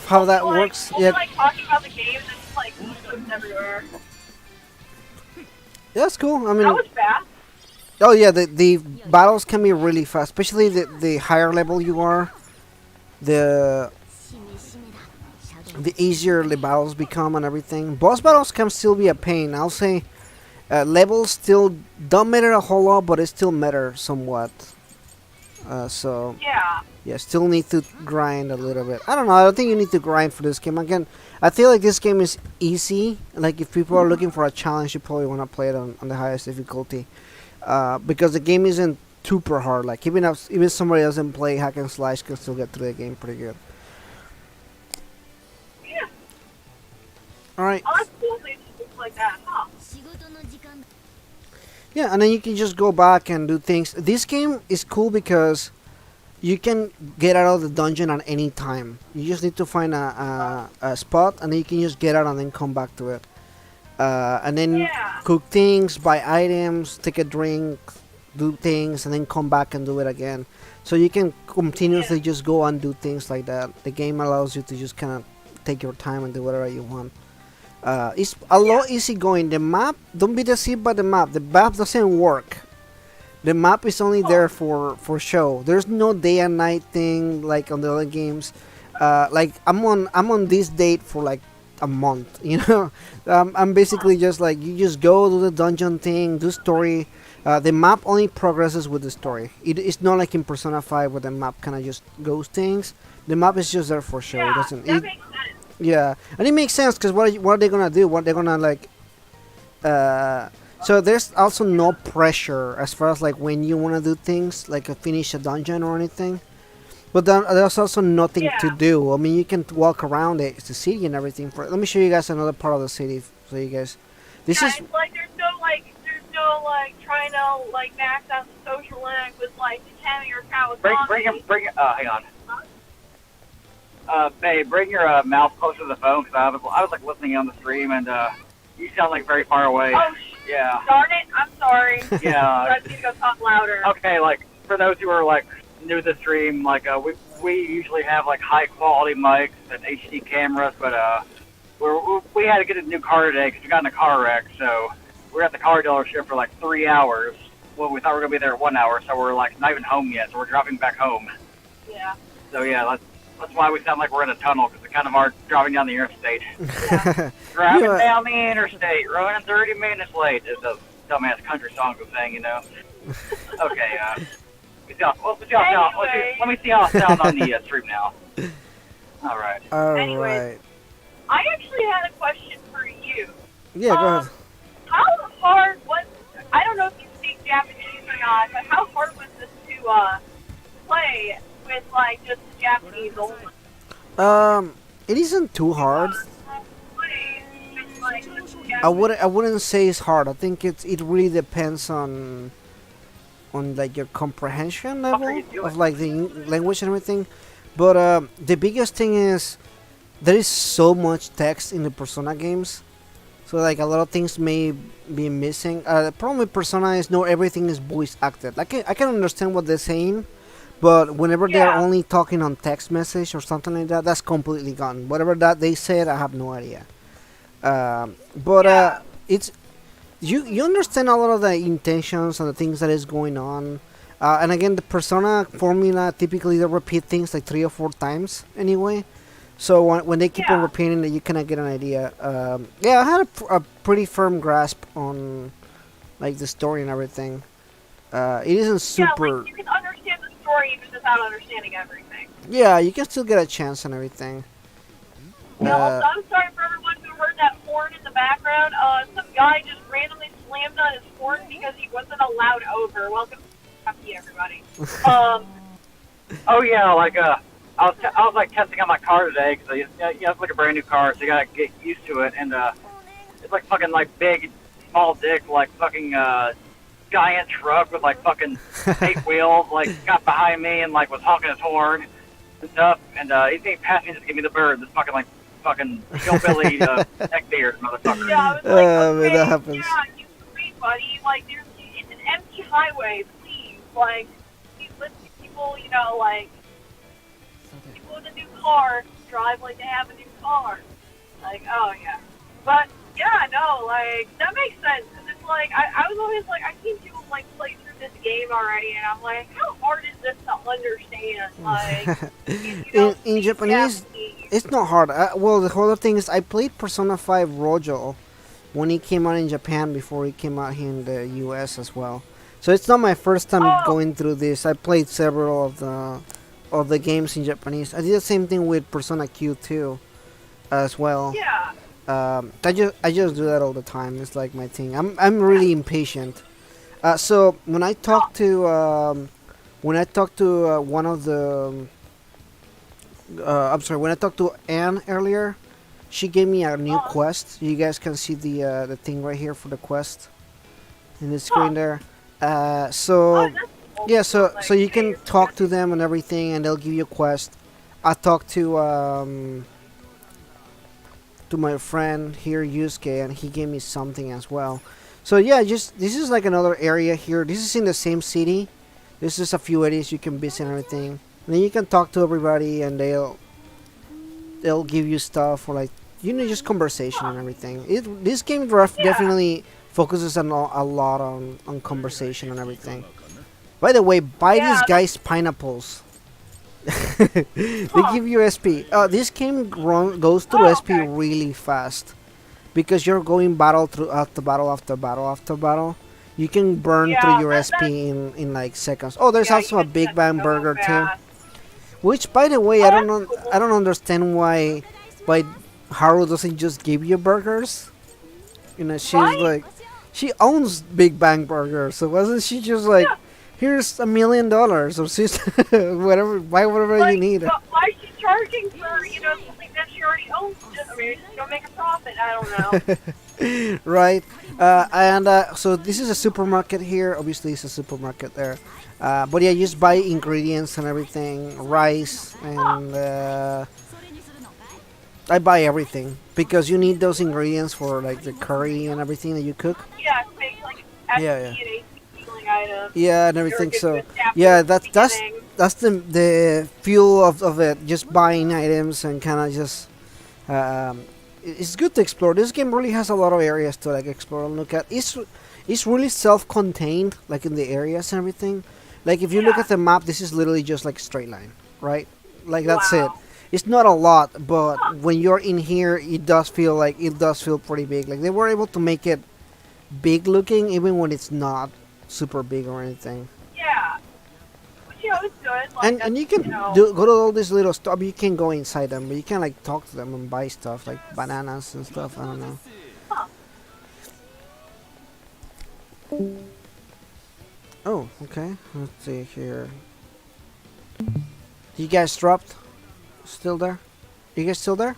how that works. We'll Yeah, like talking about the game and just like footsteps everywhere. yeah, it's cool. I mean, That was fast. oh yeah, the battles can be really fast, especially the higher level you are, the easier the battles become and everything. Boss battles can still be a pain. I'll say levels still don't matter a whole lot, but it still matter somewhat. So Yeah. still need to grind a little bit. I don't know. I don't think you need to grind for this game. Again, I feel like this game is easy. Like if people are looking for a challenge, you probably want to play it on the highest difficulty, because the game isn't super hard. Like even somebody else doesn't play hack and slash can still get through the game pretty good. Yeah. All right. Oh, that's cool. They just look like that, huh? Yeah, and then you can just go back and do things. This game is cool because you can get out of the dungeon at any time. You just need to find a spot, and then you can just get out and then come back to it. And then cook things, buy items, take a drink, do things, and then come back and do it again. So you can continuously just go and do things like that. The game allows you to just kind of take your time and do whatever you want. It's a lot easy going. The map, don't be deceived by the map. The map doesn't work. The map is only there for show. There's no day and night thing like on the other games. Like I'm on this date for like a month. You know, I'm basically just like you just go do the dungeon thing, do story. The map only progresses with the story. It's not like in Persona 5 where the map kind of just goes things. The map is just there for show. Yeah, It doesn't. that makes sense. Yeah, and it makes sense because what are they gonna do? What they're gonna like? So there's also no pressure as far as like when you wanna do things like finish a dungeon or anything. But then there's also nothing to do. I mean, you can walk around the city and everything. Let me show you guys another part of the city. So you guys, this is It's like there's no trying to like max out the social link with like the 10 of your account with Hang on. Babe, bring your mouth closer to the phone because I was like listening on the stream and you sound like very far away. Oh, yeah. Darn it! I'm sorry. Yeah. I need to go talk louder. Okay, like for those who are like new to the stream, like we usually have like high quality mics and HD cameras, but we had to get a new car today because we got in a car wreck. So we're at the car dealership for like 3 hours. Well, we thought we were gonna be there 1 hour, so we're like not even home yet. So we're driving back home. Yeah. So yeah, that's why we sound like we're in a tunnel because kind of are driving down the interstate. Yeah. Driving Yeah. down the interstate, running 30 minutes late, as a dumbass country song was saying, you know. Okay, let me see how I sound on the stream now. All right. All Anyways. right. I actually had a question for you. Yeah, go ahead. How hard was, I don't know if you speak Japanese or not, but how hard was this to play with, like, just the Japanese only? It isn't too hard. Play with, like, just the Japanese. I wouldn't say it's hard. I think it really depends on like your comprehension level of like the language and everything. But the biggest thing is there is so much text in the Persona games, so like a lot of things may be missing. The problem with Persona is not everything is voice acted. Like I can understand what they're saying, but whenever they're Yeah. only talking on text message or something like that, that's completely gone. Whatever that they said, I have no idea. But Yeah. it's you understand a lot of the intentions and the things that is going on. And again, the Persona formula typically they repeat things like 3 or 4 times anyway. So when they keep on Yeah. repeating it, you kind of get an idea. Yeah, I had a pretty firm grasp on like the story and everything. It isn't Yeah, super. like, you can understand the story even without understanding everything. Yeah, you can still get a chance and everything. Yeah, also, I'm sorry for everyone who heard that horn in the background. Some guy just randomly slammed on his horn because he wasn't allowed over. Welcome to Kentucky, everybody. Oh yeah, like I was like testing out my car today because it's like a brand new car, so you gotta get used to it. And it's like fucking like big, small dick, like fucking giant truck with like fucking 8 wheels, like got behind me and like was honking his horn and stuff. And he's getting past me, just give me the bird. This fucking hillbilly neck beard motherfucker. Yeah, I was like, Man, okay, that happens. yeah, you agree, buddy. Like, it's an empty highway, please. Like, please let people, you know, like, people with a new car drive like they have a new car. Like, oh, yeah. But, yeah, no, like, that makes sense. Because it's like, I was always like, I seem to, like, play through this game already, and I'm like, how hard is this to understand? Like, if you don't In speak Japanese, it's not hard. Well, the whole thing is I played Persona 5 Rojo when it came out in Japan before it came out here in the US as well. So it's not my first time Oh. going through this. I played several of the games in Japanese. I did the same thing with Persona Q2 as well. Yeah. I just do that all the time. It's like my thing. I'm really impatient. So when I talked to one of the I'm sorry, when I talked to Anne earlier, she gave me a new quest. You guys can see the thing right here for the quest in the screen there. So yeah, so you can talk to them and everything, and they'll give you a quest. I talked to my friend here, Yusuke, and he gave me something as well. So yeah, just this is like another area here. This is in the same city. This is a few areas you can visit and everything. And then you can talk to everybody, and they'll give you stuff or like just conversation and everything. This game definitely focuses a lot on conversation and everything. By the way, buy these guys pineapples. They give you SP. This game goes through SP really fast because you're going battle after battle after battle after battle. You can burn through your SP in like seconds. Oh, there's also a Big Bang Burger too. Which, by the way, I don't understand why Haru doesn't just give you burgers. She's like, she owns Big Bang Burger, so wasn't she just like, here's $1 million or whatever, buy whatever you need. Why is she charging for something that she already owns? I mean, don't make a profit. I don't know. Right, so this is a supermarket here. Obviously, it's a supermarket there. But yeah, you just buy ingredients and everything, rice, and I buy everything because you need those ingredients for like the curry and everything that you cook. Yeah, to make like SP Yeah. and AC healing items. Yeah, and everything. You're So good with yeah, Japanese that's the fuel of it. Just buying items and kind of just. It's good to explore. This game really has a lot of areas to like explore and look at. It's really self-contained, like in the areas and everything. Like if you look at the map, this is literally just like a straight line, right? Like that's it. It's not a lot, but when you're in here, it does feel pretty big. Like they were able to make it big looking, even when it's not super big or anything. Yeah, which is good. Like And that's, you can go to all these little stuff. You can go inside them, but you can like talk to them and buy stuff like bananas and stuff. I don't know. huh. Oh, okay. Let's see here. You guys dropped? Still there? You guys still there?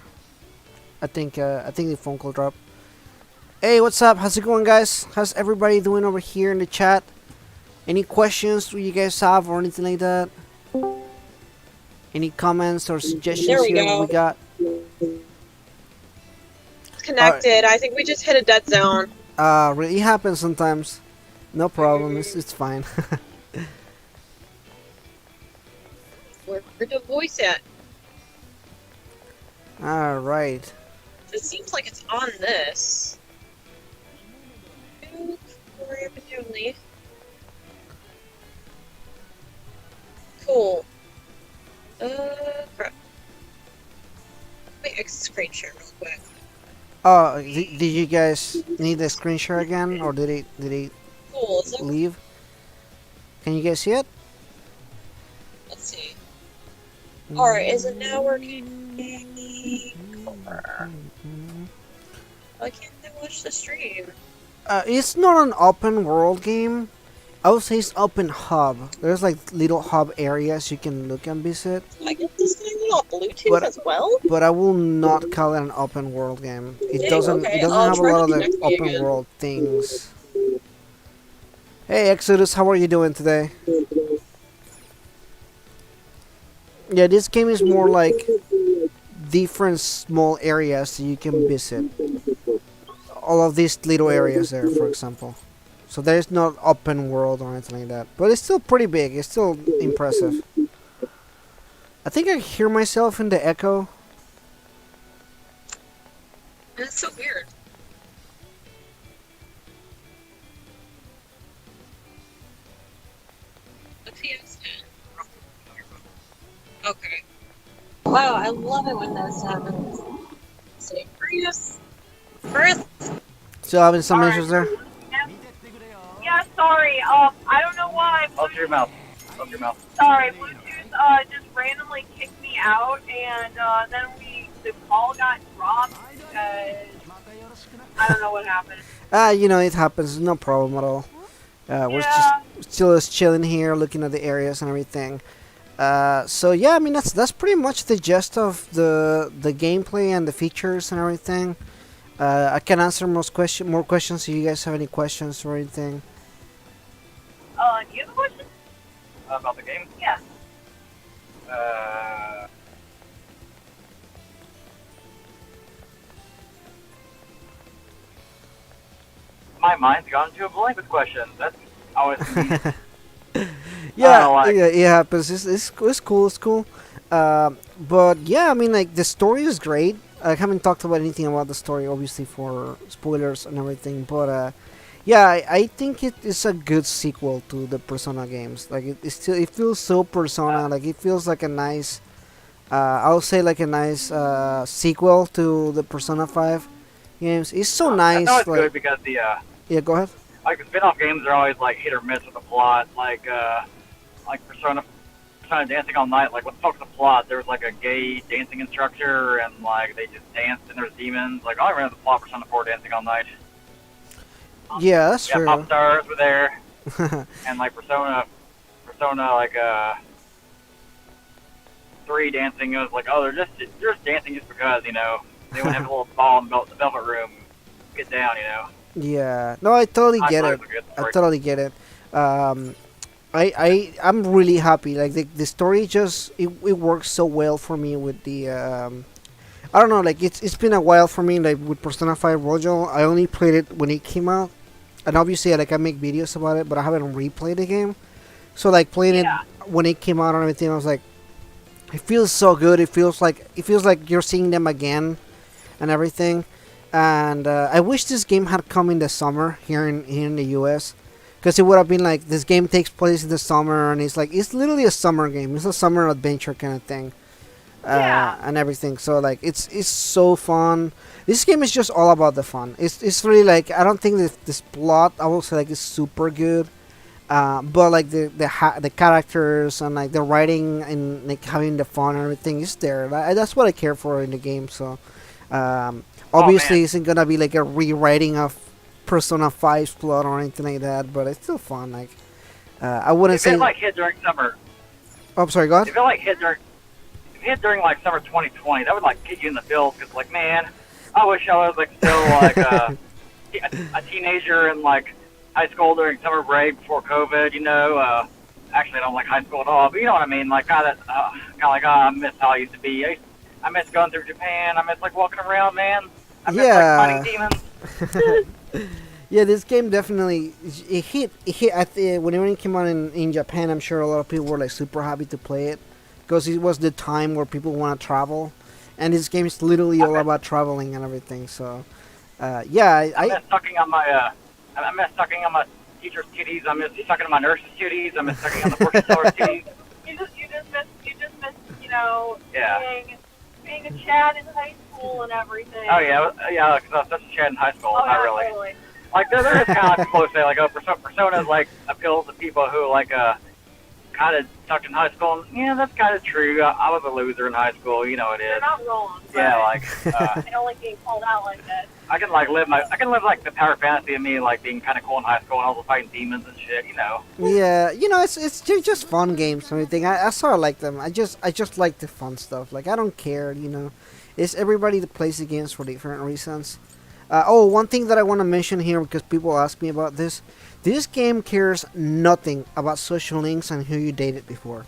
I think the phone call dropped. Hey, what's up? How's it going, guys? How's everybody doing over here in the chat? Any questions you guys have or anything like that? Any comments or suggestions There we here? go. We got. It's connected. I think we just hit a dead zone. It happens sometimes. No problem. It's fine. Where'd the voice at? All right. It seems like it's on this. Rapidly. Cool. Crap. Wait, I can screen share real quick. Oh, did you guys need the screen share again, or did it Cool. Is that, leave? Can you guys see it? let's see. Alright, is it now working? Why can't I watch the stream? It's not an open world game. I would say it's open hub. There's like little hub areas you can look and visit, I get this thing on Bluetooth But- as well? but I will not call it an open world game. It Dang, doesn't. okay, It doesn't I'll have a try lot to of the connect me open again. world things. Hey Exodus, how are you doing today? Yeah, this game is more like different small areas that you can visit. All of these little areas there, for example. So there is not open world or anything like that. But it's still pretty big. It's still impressive. I think I hear myself in the echo. That's so weird. The PS10. Okay. Wow, I love it when this happens. Say, Chris. Still having some Alright. issues there. Yeah, sorry. I don't know why. Close your mouth. Close your mouth. Sorry, Bluetooth just randomly kicked me out, and then the call got dropped because I don't know what happened. You know, it happens. No problem at all. We're Yeah. just chilling here, looking at the areas and everything. So yeah, I mean that's pretty much the gist of the gameplay and the features and everything. I can answer more questions if you guys have any questions or anything. Do you have a question? About the game? Yeah. My mind's gone to a blank with questions. That's always Yeah, like- yeah, it happens. It's cool. It's cool. But yeah, I mean, like the story is great. I haven't talked about anything about the story, obviously, for spoilers and everything. But yeah, I think it is a good sequel to the Persona games. Like it feels so Persona. Like it feels like a nice, I would say like a nice sequel to the Persona 5 games. It's so nice. That's always Like, good because the yeah, go ahead. like the spin-off games are always like hit or miss with the plot. Like Persona Dancing All Night. Like what the fuck's the plot? There was like a gay dancing instructor and like they just danced and there's demons. Like I remember the plot Persona 4 Dancing All Night. Yeah, that's Yeah, true. pop stars were there and like Persona like 3 dancing. It was like oh they're just dancing just because they want to have a little ball in the velvet room. Get down, Yeah, no, I totally get it. I totally get it. I'm really happy. Like the story just it works so well for me with the I don't know, like it's been a while for me like with Persona 5 Royal. I only played it when it came out. And obviously like I make videos about it, but I haven't replayed the game. So like playing Yeah. it when it came out and everything, I was like it feels so good. It feels like you're seeing them again and everything. And I wish this game had come in the summer here in the US. Because it would have been like this game takes place in the summer and it's literally a summer game. It's a summer adventure kind of thing. Yeah. and everything. So like it's so fun. This game is just all about the fun. It's really like I don't think this plot I will say like is super good. But like the characters and like the writing and like having the fun and everything is there. That's what I care for in the game. So obviously man. it isn't gonna be like a rewriting of Persona 5's plot or anything like that. But it's still fun. Like I wouldn't If say. it like hit during summer, Oh, I'm sorry. Go ahead. if it like hit during like summer 2020, that would like get you in the feels. Cause like, man, I wish I was like still like a teenager in like high school during summer break before COVID. You know, actually I don't like high school at all, but you know what I mean. Like kind of like I miss how I used to be. I miss going through Japan. I miss like walking around, man. I miss Yeah. like fighting demons. Yeah, this game definitely it hit at whenever it came out in Japan. I'm sure a lot of people were like super happy to play it because it was the time where people want to travel, and this game is literally all about traveling and everything. So, yeah, I miss sucking on my I miss sucking on my teacher's titties. I miss sucking on my nurse's titties. I miss sucking on the fortune teller's titties. You just miss, you know, Yeah. being a Chad in high school and everything. Oh yeah, because I was such a Chad in high school. Oh, Not yeah, really. totally. Like there is kind of people who say like, oh, Persona's like appeals to people who like kind of sucked in high school. And, yeah, that's kind of true. I was a loser in high school. You know it You're is. not wrong. Yeah, but like I don't like being called out like that. I can live like the power fantasy of me like being kind of cool in high school and also fighting demons and shit. You know. yeah. You know, it's just fun games and everything. I sort of like them. I just like the fun stuff. Like I don't care. You know, it's everybody that plays the games for different reasons. One thing that I want to mention here because people ask me about this. This game cares nothing about social links and who you dated before.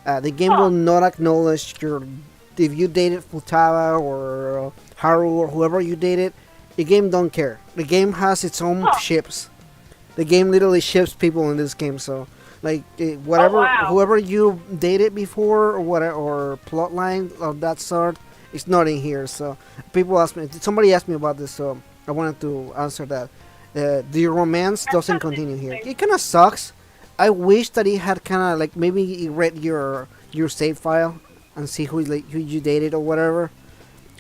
The game will not acknowledge if you dated Futaba or Haru or whoever you dated. The game don't care. The game has its own ships. The game literally ships people in this game. So like whatever whoever you dated before or whatever or plotline of that sort. It's not in here, so people ask me. Somebody asked me about this, so I wanted to answer that. The romance doesn't continue here. It kind of sucks. I wish that it had kind of like maybe it read your save file and see who you dated or whatever,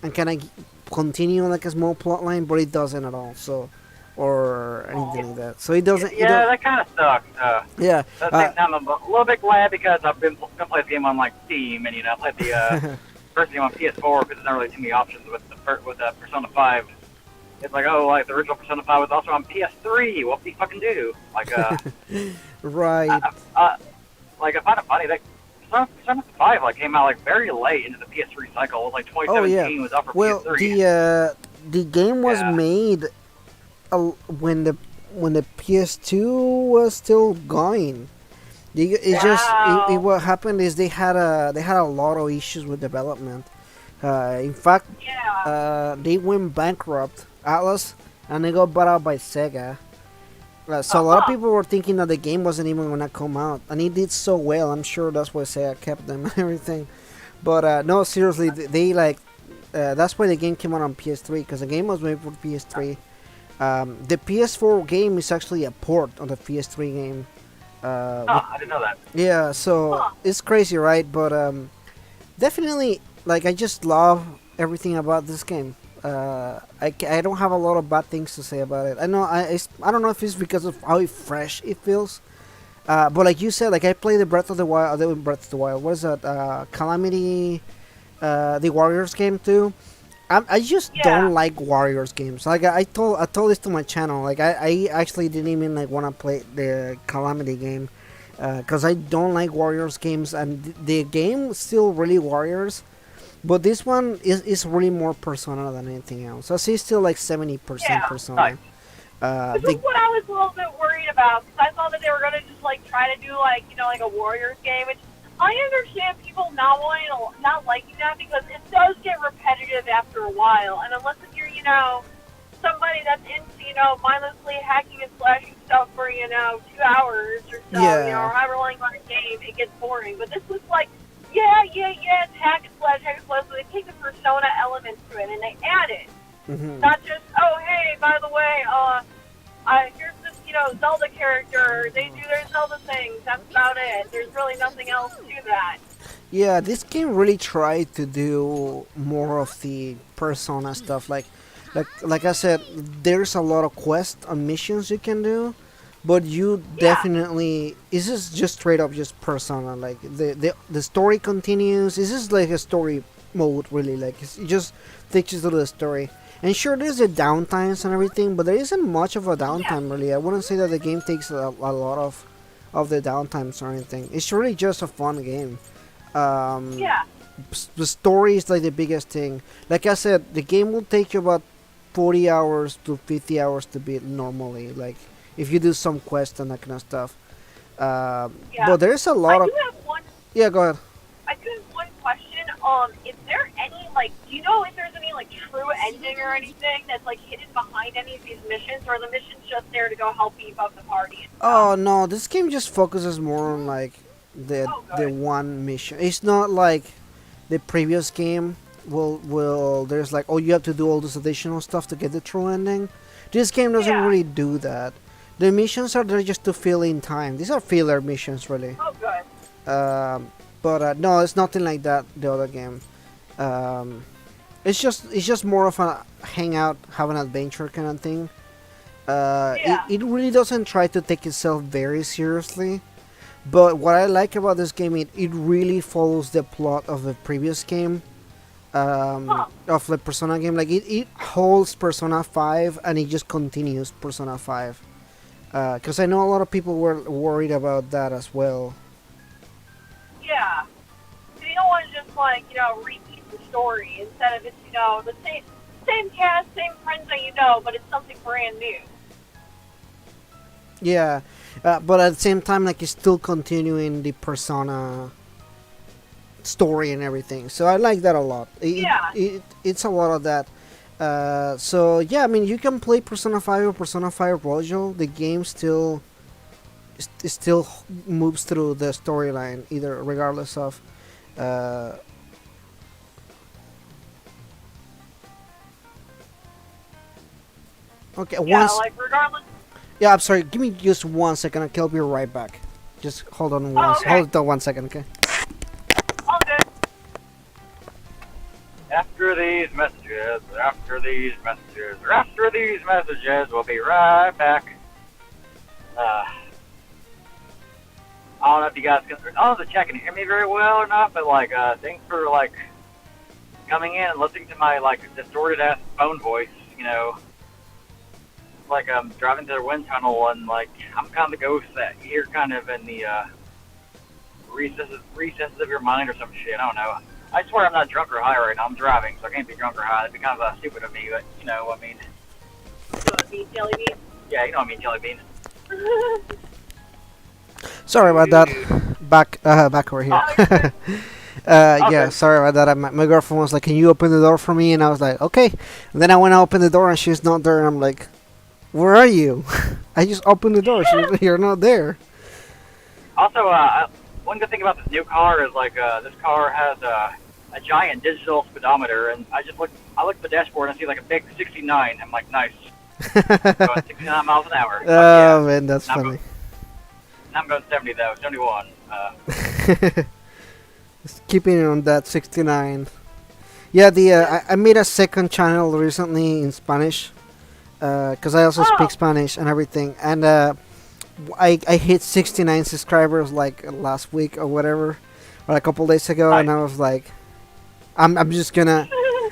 and kind of continue like a small plot line, but it doesn't at all. So or anything like that. So it doesn't. Yeah, that kind of sucks. Yeah. At the same time, I'm a little bit glad because I've been playing the game on like Steam, and you know, I played the first game on PS4 because there's not really too many options with Persona 5. It's like, oh, like the original Persona 5 was also on PS3. What do you fucking do? Like, right. like I find it funny that Persona 5 like came out like very late into the PS3 cycle. It was like 2017 was up for PS3. The game was made when the PS2 was still going. What happened is they had a lot of issues with development. In fact, they went bankrupt, Atlas, and they got bought out by Sega. So a lot of people were thinking that the game wasn't even gonna come out, and it did so well. I'm sure that's why Sega kept them and everything. But no, seriously, they like that's why the game came out on PS3 because the game was made for PS3. The PS4 game is actually a port of the PS3 game. I didn't know that. Yeah, so it's crazy, right? But definitely, like I just love everything about this game. I don't have a lot of bad things to say about it. I know I don't know if it's because of how fresh it feels. But like you said, like I played the Breath of the Wild. What is that? Calamity, the Warriors game too. I just don't like Warriors games. Like I told this to my channel. Like I actually didn't even like want to play the Calamity game because I don't like Warriors games, and the game is still really Warriors. But this one is really more Persona than anything else. So it's still like 70% Persona. Nice. This is what I was a little bit worried about because I thought that they were gonna just like try to do like like a Warriors game. Which I understand people not liking that because it does get repetitive after a while. And unless if you're somebody that's into mindlessly hacking and slashing stuff for 2 hours or so, or however long on a game, it gets boring. But this was like. Yeah, it's hack and slash, so they take the Persona elements to it and they add it. Mm-hmm. Not just, oh, hey, by the way, here's this, Zelda character, they do their Zelda things, that's about it. There's really nothing else to that. Yeah, this game really tried to do more of the Persona stuff. Like I said, there's a lot of quests and missions you can do, but you Yeah, definitely this is just straight up just Persona. Like the story continues. This is like a story mode, really. Like it just takes you through the story. And sure, there's the downtimes and everything, but there isn't much of a yeah, downtime really. I wouldn't say that the game takes a lot of the downtimes or anything. It's really just a fun game. um, yeah, the story is like the biggest thing. Like I said, the game will take you about 40 hours to 50 hours to beat normally. Like if you do some quests and that kind of stuff. yeah. But there's a I lot of do have one. yeah. Go ahead. I do have one question. Is there any like, do you know if there's any like true ending or anything that's like hidden behind any of these missions, or are the missions just there to go help beef up the party and stuff? Oh no, this game just focuses more on like Oh, the good. one mission. It's not like the previous game. Will there's like, oh, you have to do all this additional stuff to get the true ending. This game doesn't Yeah. really do that. The missions are there just to fill in time. These are filler missions, really. Oh, good. But no, it's nothing like that. The other game, um, it's just more of a hangout, have an adventure kind of thing. Yeah. It really doesn't try to take itself very seriously. But what I like about this game, it really follows the plot of the previous game, Huh. of the Persona game. Like it holds Persona 5 and it just continues Persona 5. Because I know a lot of people were worried about that as well. Yeah. So you don't want to just like, repeat the story instead of it's, the same cast, same friends that you know, but it's something brand new. Yeah, but at the same time, like it's still continuing the Persona story and everything. So I like that a lot. Yeah. It's a lot of that. So yeah, I mean, you can play Persona 5 or Persona 5 Royal. The game it still moves through the storyline, either regardless of. Uh, okay, Yeah, once. like regardless. Yeah, I'm sorry. Give me just 1 second. I'll be right back. Just hold on Oh, okay. hold on 1 second, okay? All good. After these messages, we'll be right back. I don't know if you guys can, I don't know if the chat can hear me very well or not, but like, thanks for like coming in and listening to my like distorted ass phone voice. Like I'm driving to the wind tunnel and like I'm kind of the ghost that you hear kind of in the recesses of your mind or some shit. I don't know. I swear I'm not drunk or high right now. I'm driving, so I can't be drunk or high. That'd be kind of stupid of me, but you know what I mean. Beef jelly beans. Yeah, you know what I mean, jelly bean. Sorry about that. Back over here. Oh, you're good. Yeah, Okay. sorry about that. My girlfriend was like, "Can you open the door for me?" And I was like, "Okay." And then I went to open the door, and she's not there. And I'm like, "Where are you?" I just opened the door. You're not there. Also, one good thing about this new car is like this car has a giant digital speedometer, and I look at the dashboard and I see like a big 69. I'm like, nice, going 69 miles an hour. Fuck Oh yeah. man, that's Now I'm funny. Now I'm going 70 though, 71. Just keeping it on that 69. Yeah, I made a second channel recently in Spanish, because I also speak Oh. Spanish and everything. And I hit 69 subscribers like last week or whatever, or a couple days ago, Nice. and I was like, I'm just gonna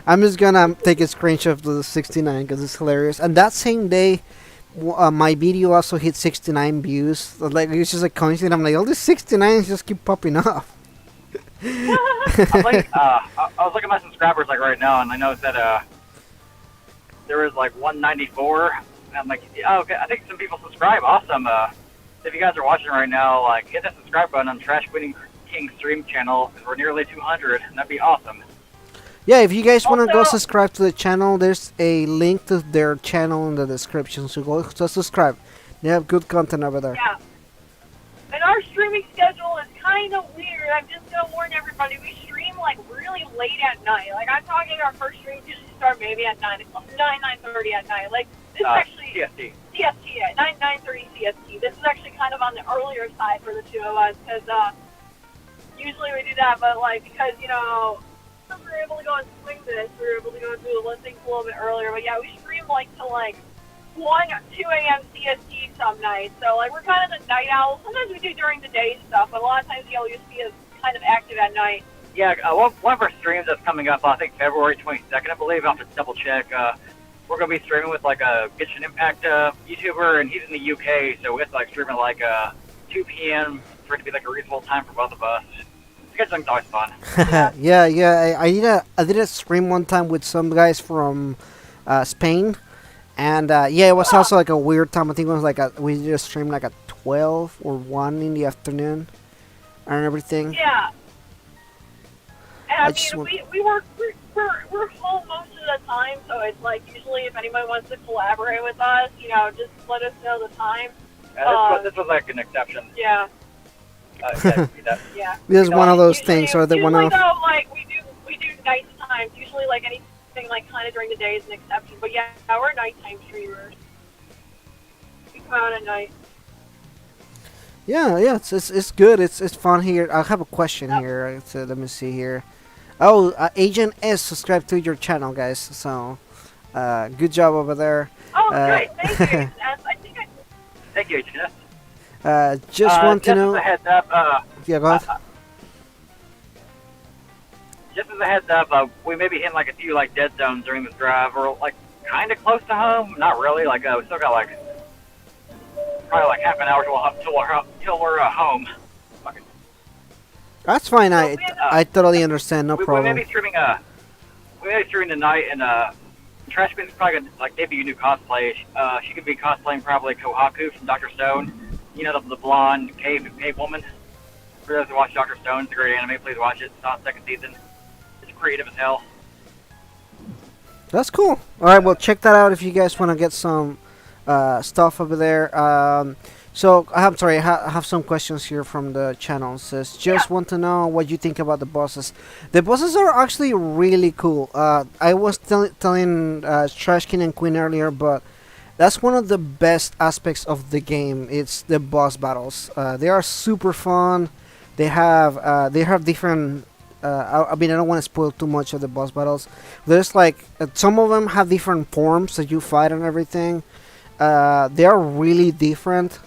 take a screenshot of the 69 because it's hilarious. And that same day, my video also hit 69 views. Like it's just a coincidence. I'm like, all these 69s just keep popping up. I was looking at my subscribers like right now, and I noticed that there was like 194. And I'm like, oh, okay, I think some people subscribe. Awesome. If you guys are watching right now, like hit that subscribe button on Trash Quitting King stream channel because we're nearly 200, and that'd be awesome. Yeah, if you guys want to go Also- subscribe to the channel, there's a link to their channel in the description. So go subscribe. They have good content over there. Yeah. And our streaming schedule is kind of weird. I'm just going to warn everybody. We stream, like, really late at night. Like, I'm talking our first stream usually start maybe at 9:30 at night. Like, this is actually CST. CST at 9:30 CST. This is actually kind of on the earlier side for the two of us because usually we do that, but like because we were able to go and swing this, we were able to go and do the Olympics a little bit earlier. But yeah, we stream like to like 2 a.m. CST some nights. So like we're kind of the night owls. Sometimes we do during the day stuff, but a lot of times you'll just be kind of active at night. Yeah, one of our streams that's coming up, I think February 22nd, I believe. I'll have to double check. We're going to be streaming with like a Genshin Impact YouTuber, and he's in the UK, so it's like streaming like 2 p.m. for it to be like a reasonable time for both of us. Scheduling's always fun. Yeah. I did a stream one time with some guys from Spain, and yeah, it was also like a weird time. I think it was like we did a stream like at 12 or 1 in the afternoon and everything. Yeah. And I just mean, we're home most of the time, so it's like usually if anybody wants to collaborate with us, just let us know the time. This was like an exception. Yeah. Yeah. This is one of those Usually- things, or the one usually of though, like we do night times. Usually, like anything like kind of during the day is an exception. But yeah, we're nighttime streamers. We come out at night. yeah. It's good. It's fun here. I have a question here. So let me see here. Oh, Agent S subscribed to your channel, guys. So, good job over there. Oh, great! Thank you. Thank you, Jeff. Just want to just know. as a heads up, Yeah, go ahead. just as a heads up, we may be hitting like a few like dead zones during this drive. We're like kind of close to home, not really. Like we still got like probably like half an hour till we're home. That's fine. I totally understand. No We may problem. be streaming tonight, and Trash Queen's probably gonna like debut a new cosplay. She could be cosplaying probably Kohaku from Dr. Stone. You know the blonde cave woman. For those who watch Dr. Stone, it's a great anime. Please watch it. It's on second season. It's creative as hell. That's cool. All right, well, check that out if you guys want to get some stuff over there. So I have some questions here from the channel. It says, just want to know what you think about the bosses. The bosses are actually really cool. I was telling Trash King and Queen earlier, but that's one of the best aspects of the game. It's the boss battles. They are super fun. They have different. I mean, I don't want to spoil too much of the boss battles. There's like some of them have different forms that you fight and everything. They are really different.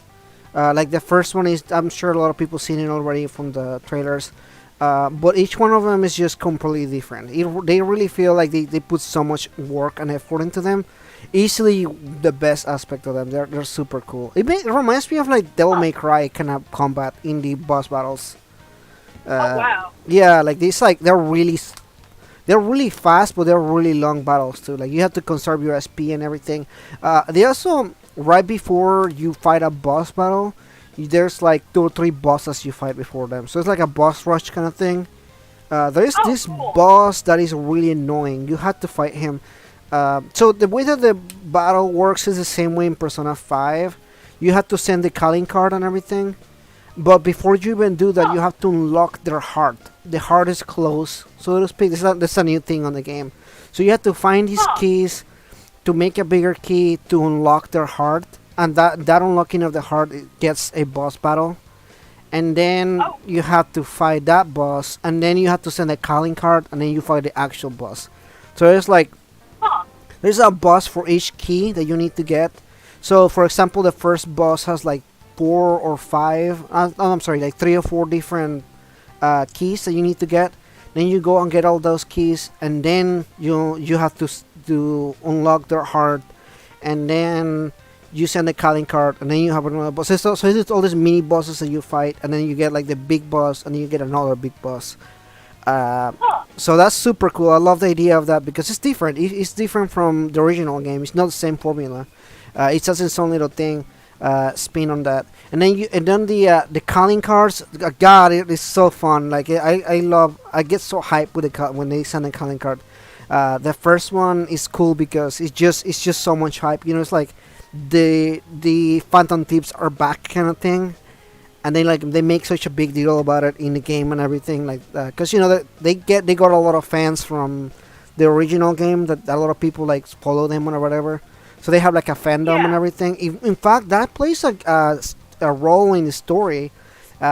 Like the first one is, I'm sure a lot of people seen it already from the trailers. But each one of them is just completely different. They really feel like they put so much work and effort into them. Easily the best aspect of them. They're super cool. It reminds me of like Devil May Cry kind of combat in the boss battles. Oh wow. Yeah, like this, like they're really fast, but they're really long battles too. Like you have to conserve your SP and everything. They also, right before you fight a boss battle, there's like 2 or 3 bosses you fight before them. So it's like a boss rush kind of thing. There's this cool. boss that is really annoying. You have to fight him. So the way that the battle works is the same way in Persona 5. You have to send the calling card and everything. But before you even do that, you have to unlock their heart. The heart is closed, so to speak. That's a new thing on the game. So you have to find these keys to make a bigger key to unlock their heart. And that unlocking of the heart, it gets a boss battle. And then you have to fight that boss. And then you have to send a calling card. And then you fight the actual boss. So it's like, there's a boss for each key that you need to get. So for example, the first boss has like 4 or 5, like 3 or 4 different keys that you need to get. Then you go and get all those keys, and then you have to unlock their heart, and then you send a calling card, and then you have another boss. So it's all these mini bosses that you fight, and then you get like the big boss, and then you get another big boss. So that's super cool. I love the idea of that because it's different. It's different from the original game. It's not the same formula. It's just its own little thing. Spin on that, and then the calling cards. God, it is so fun. Like I get so hyped with when they send a calling card. The first one is cool because it's just so much hype. You know, it's like the Phantom Thieves are back kind of thing, and they make such a big deal about it in the game and everything. Like because they got a lot of fans from the original game that a lot of people like follow them or whatever. So they have like a fandom and everything. In fact, that plays a role in the story.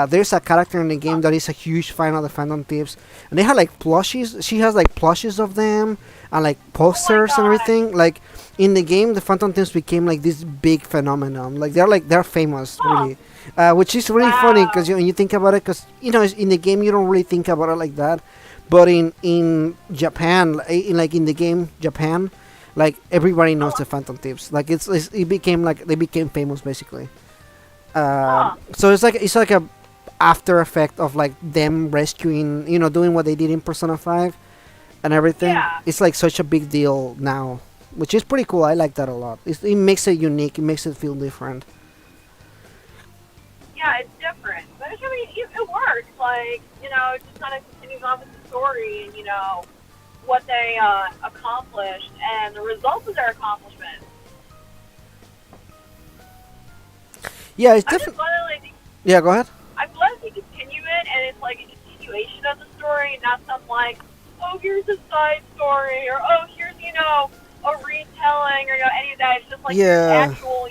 There's a character in the game that is a huge fan of the Phantom Thieves, and they have like plushies. She has like plushies of them and like posters and God. everything. Like in the game, the Phantom Thieves became like this big phenomenon. Like they're famous, really, which is really funny because when you think about it, because in the game you don't really think about it like that, but in Japan, in the game Japan, like everybody knows the Phantom Thieves. Like it became like they became famous basically. So it's like a after effect of like them rescuing, doing what they did in Persona 5 and everything. Yeah. It's like such a big deal now, which is pretty cool. I like that a lot. It makes it unique. It makes it feel different. Yeah, it's different. But I mean, it works. Like, it just kind of continues on with the story and, what they accomplished and the results of their accomplishment. Yeah, it's I just different. want to, like, Yeah, go ahead. I'm glad they continue it, and it's like a continuation of the story, and not some like, oh, here's a side story, or oh, here's a retelling, or any of that. It's just like Yeah. actual,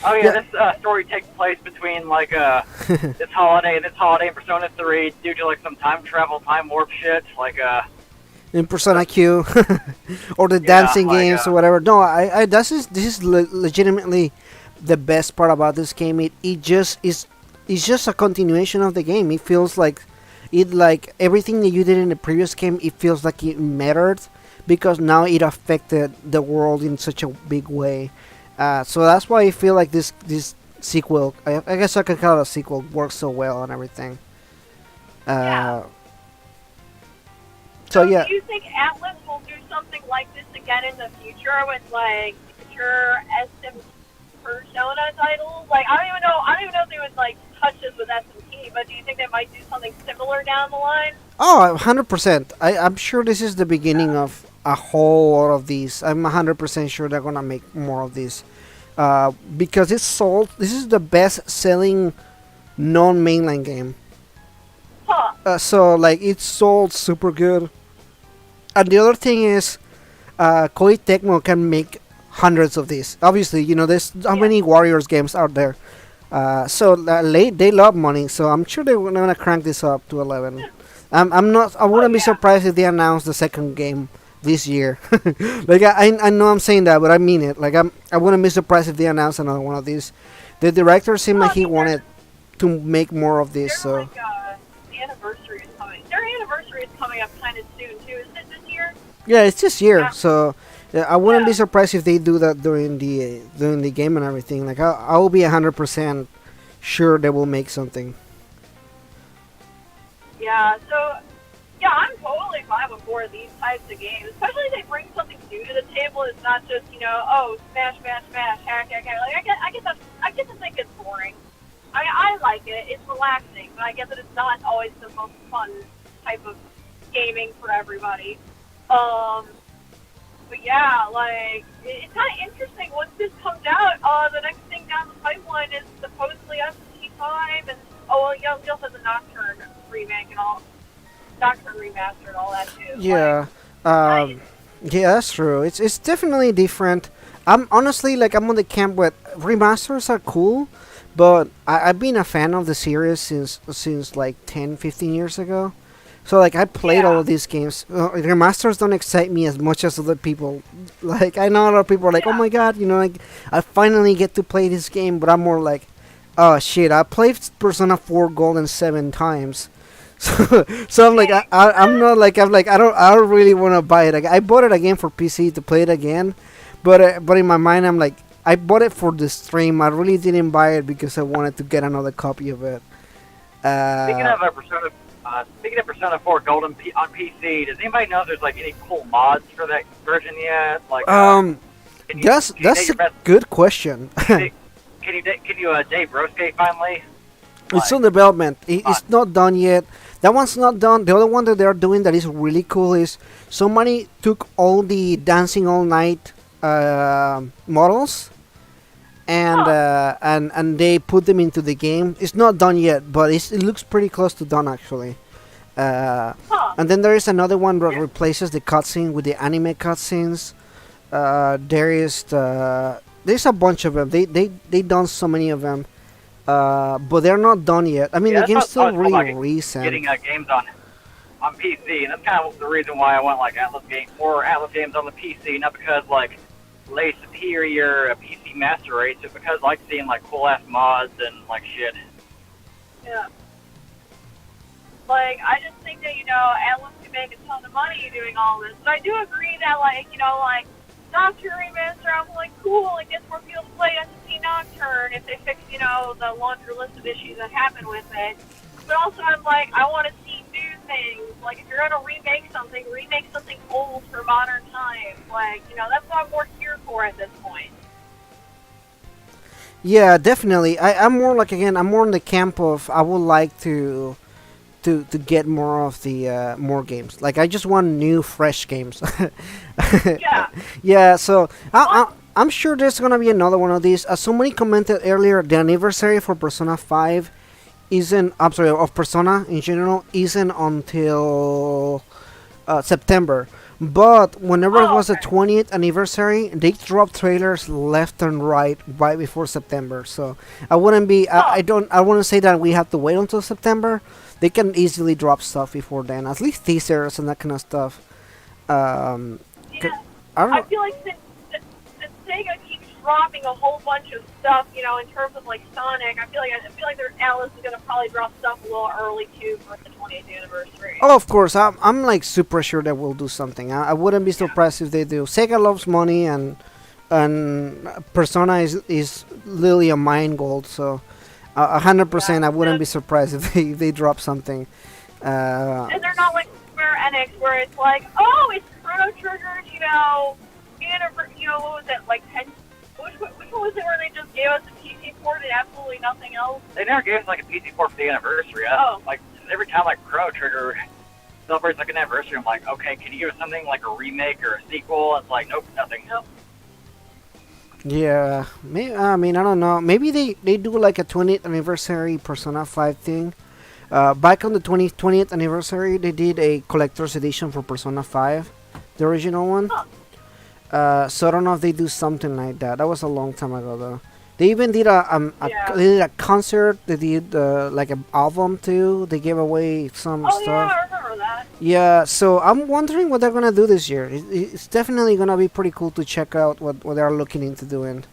Oh yeah, Yeah. this story takes place between like this holiday in Persona 3 due to like some time travel, time warp shit. Like In Persona Q, or the Yeah, dancing like, games or whatever. No, I this is legitimately the best part about this game. It just is. It's just a continuation of the game. It feels like everything that you did in the previous game. It feels like it mattered because now it affected the world in such a big way. So that's why I feel like this sequel. I guess I could call it a sequel. Works so well and everything. Yeah. So yeah. Do you think Atlas will do something like this again in the future with like future SM Persona titles? Like I don't even know if they would like touch this with SMP, but do you think they might do something similar down the line? Oh, 100%. I'm sure this is the beginning of a whole lot of these. I'm 100% sure they're gonna make more of these. Because it's sold. This is the best-selling non-mainline game. Huh. So like it's sold super good. And the other thing is, Koei Tecmo can make hundreds of these. Obviously, there's how many Warriors games out there. So they love money. So I'm sure they're gonna crank this up to 11. I'm not. I wouldn't be surprised if they announce the second game this year. Like I know I'm saying that, but I mean it. Like I wouldn't be surprised if they announce another one of these. The director seemed like he wanted to make more of this. So. Like, the anniversary is coming. Their anniversary is coming up kind of soon too. Is it this year? Yeah, it's this year. Yeah. So I wouldn't be surprised if they do that during the game and everything. Like I will be 100% sure they will make something. Yeah. So yeah, I'm totally fine with more of these types of games, especially if they bring something new to the table. It's not just oh smash, smash, smash, hack, hack, hack. Like I get to think it's boring. I like it. It's relaxing, but I get that it's not always the most fun type of gaming for everybody. But yeah, like it's kind of interesting. Once this comes out, the next thing down the pipeline is supposedly P5, and we also have the Nocturne remake and all, Nocturne remaster and all that too. Yeah. Yeah, that's true. It's definitely different. I'm honestly I'm on the camp where remasters are cool, but I've been a fan of the series since like 10, 15 years ago. So I played all of these games. Remasters don't excite me as much as other people. Like I know a lot of people are like, oh my god, I finally get to play this game, but I'm more like, oh shit, I played Persona 4 Golden 7 times. So I'm like, I'm not like I don't really want to buy it. I bought it again for PC to play it again, but in my mind I'm like, I bought it for the stream. I really didn't buy it because I wanted to get another copy of it. Speaking of Persona 4 Golden on PC, does anybody know if there's any cool mods for that version yet? That's a good question. Can you Dave Roskate finally? It's in development. It's not done yet. That one's not done. The other one that they're doing that is really cool is somebody took all the Dancing All Night models and they put them into the game. It's not done yet, but it looks pretty close to done actually. And then there is another one that replaces the cutscene with the anime cutscenes. There's a bunch of them. They done so many of them. but they're not done yet. I mean, Yeah, the game's that's what I still was really about recent. getting games on PC, and that's kind of the reason why I want like more Atlas games on the PC, not because like lay superior PC master race, but because I like seeing like cool ass mods and like shit. Yeah. Like, I just think that, you know, Atlas can make a ton of money doing all this. But I do agree that, like, you know, like, Nocturne Remaster, I'm like, cool, it gets more people to play SMT Nocturne if they fix, you know, the laundry list of issues that happen with it. But also, I'm like, I want to see new things. Like, if you're going to remake something old for modern times. Like, you know, that's what I'm more here for at this point. Yeah, definitely. I'm more like, again, I'm more in the camp of I would like to get more of the more games. Like, I just want new, fresh games. Yeah. Yeah. So I'm sure there's gonna be another one of these. Somebody commented earlier the anniversary for Persona 5 isn't. I'm sorry, of Persona in general isn't until September. But whenever it was the 20th anniversary, they dropped trailers left and right before September. So I wouldn't be. I don't. I wouldn't say that we have to wait until September. They can easily drop stuff before then, at least teasers and that kind of stuff. Yeah. I don't I know. feel like since Sega keeps dropping a whole bunch of stuff, you know, in terms of like Sonic, I feel like their Alice is gonna probably drop stuff a little early too for the 20th anniversary. Oh, of course. I'm like super sure that we'll do something. I wouldn't be surprised if they do. Sega loves money, and Persona is literally a mine gold. So 100%, I wouldn't be surprised if they drop something. And they're not like Square Enix, where it's like, oh, it's Chrono Trigger's, you know, what was it, like 10? Which one was it where they just gave us a PC port and absolutely nothing else? They never gave us like a PC port for the anniversary. Oh. Like every time like Chrono Trigger celebrates like an anniversary, I'm like, okay, can you give us something like a remake or a sequel? It's like, nope, nothing. Nope. Yeah, I mean, I don't know. Maybe they do like a 20th anniversary Persona 5 thing. Back on the 20th anniversary, they did a collector's edition for Persona 5, the original one. So I don't know if they do something like that. That was a long time ago, though. They even did they did a concert. They did like an album too. They gave away some stuff. Yeah, I remember that. Yeah, so I'm wondering what they're gonna do this year. It's definitely gonna be pretty cool to check out what they're looking into doing.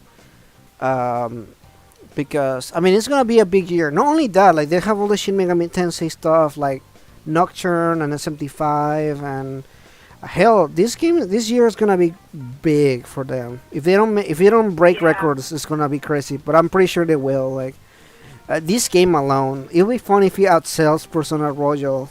Because I mean, it's gonna be a big year. Not only that, like they have all the Shin Megami Tensei stuff, like Nocturne and SMT5, and hell, this year is gonna be big for them. If they don't break records, it's gonna be crazy. But I'm pretty sure they will. Like this game alone, it'll be fun if he outsells Persona Royal.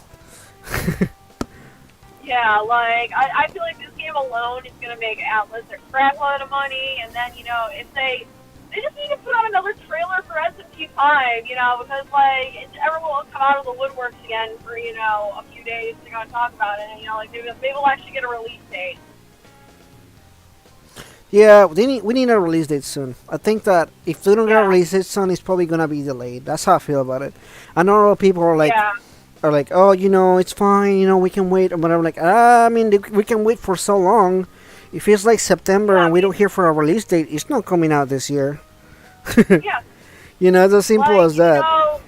Yeah, like, I feel like this game alone is going to make Atlas a crap load of money, and then, you know, if they just need to put out another trailer for SMT5, you know, because, like, everyone will come out of the woodworks again for, you know, a few days to go and talk about it, and, you know, like, maybe we'll actually get a release date. Yeah, we need a release date soon. I think that if they don't get a release date soon, it's probably gonna be delayed. That's how I feel about it. I know a lot of people are like, oh, you know, it's fine, you know, we can wait. But I'm like, I mean, we can wait for so long. If it's like September and we don't hear for a release date, it's not coming out this year. Yeah. You know, it's as simple as that. Know,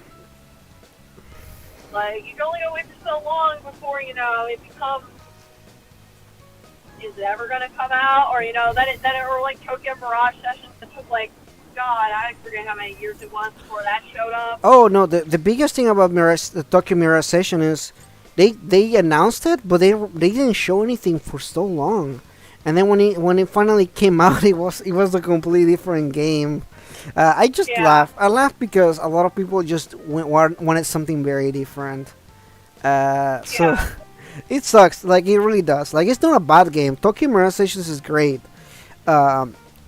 like, you can only go wait for so long before, you know, it becomes, is it ever going to come out? Or, you know, then it were like Tokyo Mirage Sessions that took like, God, I forget how many years it was before that showed up. Oh no, the biggest thing about the Tokyo Mirage Session is they announced it, but they didn't show anything for so long, and then when it finally came out, it was a completely different game. I just laughed. I laughed because a lot of people just wanted something very different. So it sucks. Like it really does. Like it's not a bad game. Tokyo Mirage Sessions is great.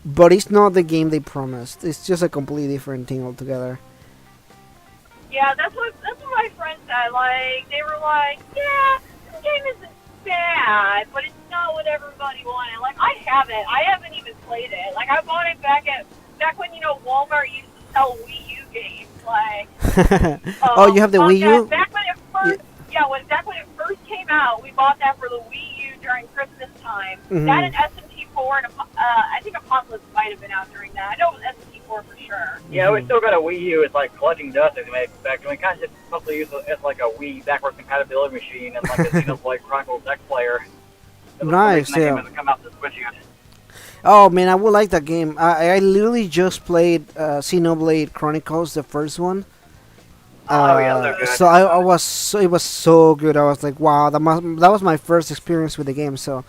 But it's not the game they promised. It's just a completely different thing altogether. Yeah, that's what my friends said. Like, they were like, yeah, this game isn't bad, but it's not what everybody wanted. Like, I haven't even played it. Like, I bought it back when, you know, Walmart used to sell Wii U games. Like, oh, you have the Wii U? Back when it first, back when it first came out, we bought that for the Wii U during Christmas time. Mm-hmm. That and SMT4 and I think Apocalypse might have been out during that. I know it was SMT4 PS4 for sure. Yeah, we still got a Wii U. It's like collecting dust as you may expect. And we kind of just mostly use it as like a Wii backwards compatibility machine and like a Xenoblade Chronicles X player. For some Nice, reason that game yeah. hasn't come out to Switch yet. Oh man, I would like that game. I literally just played Xenoblade Chronicles, the first one. Oh yeah, they're good. So I was it was so good. I was like, wow, that was my first experience with the game. So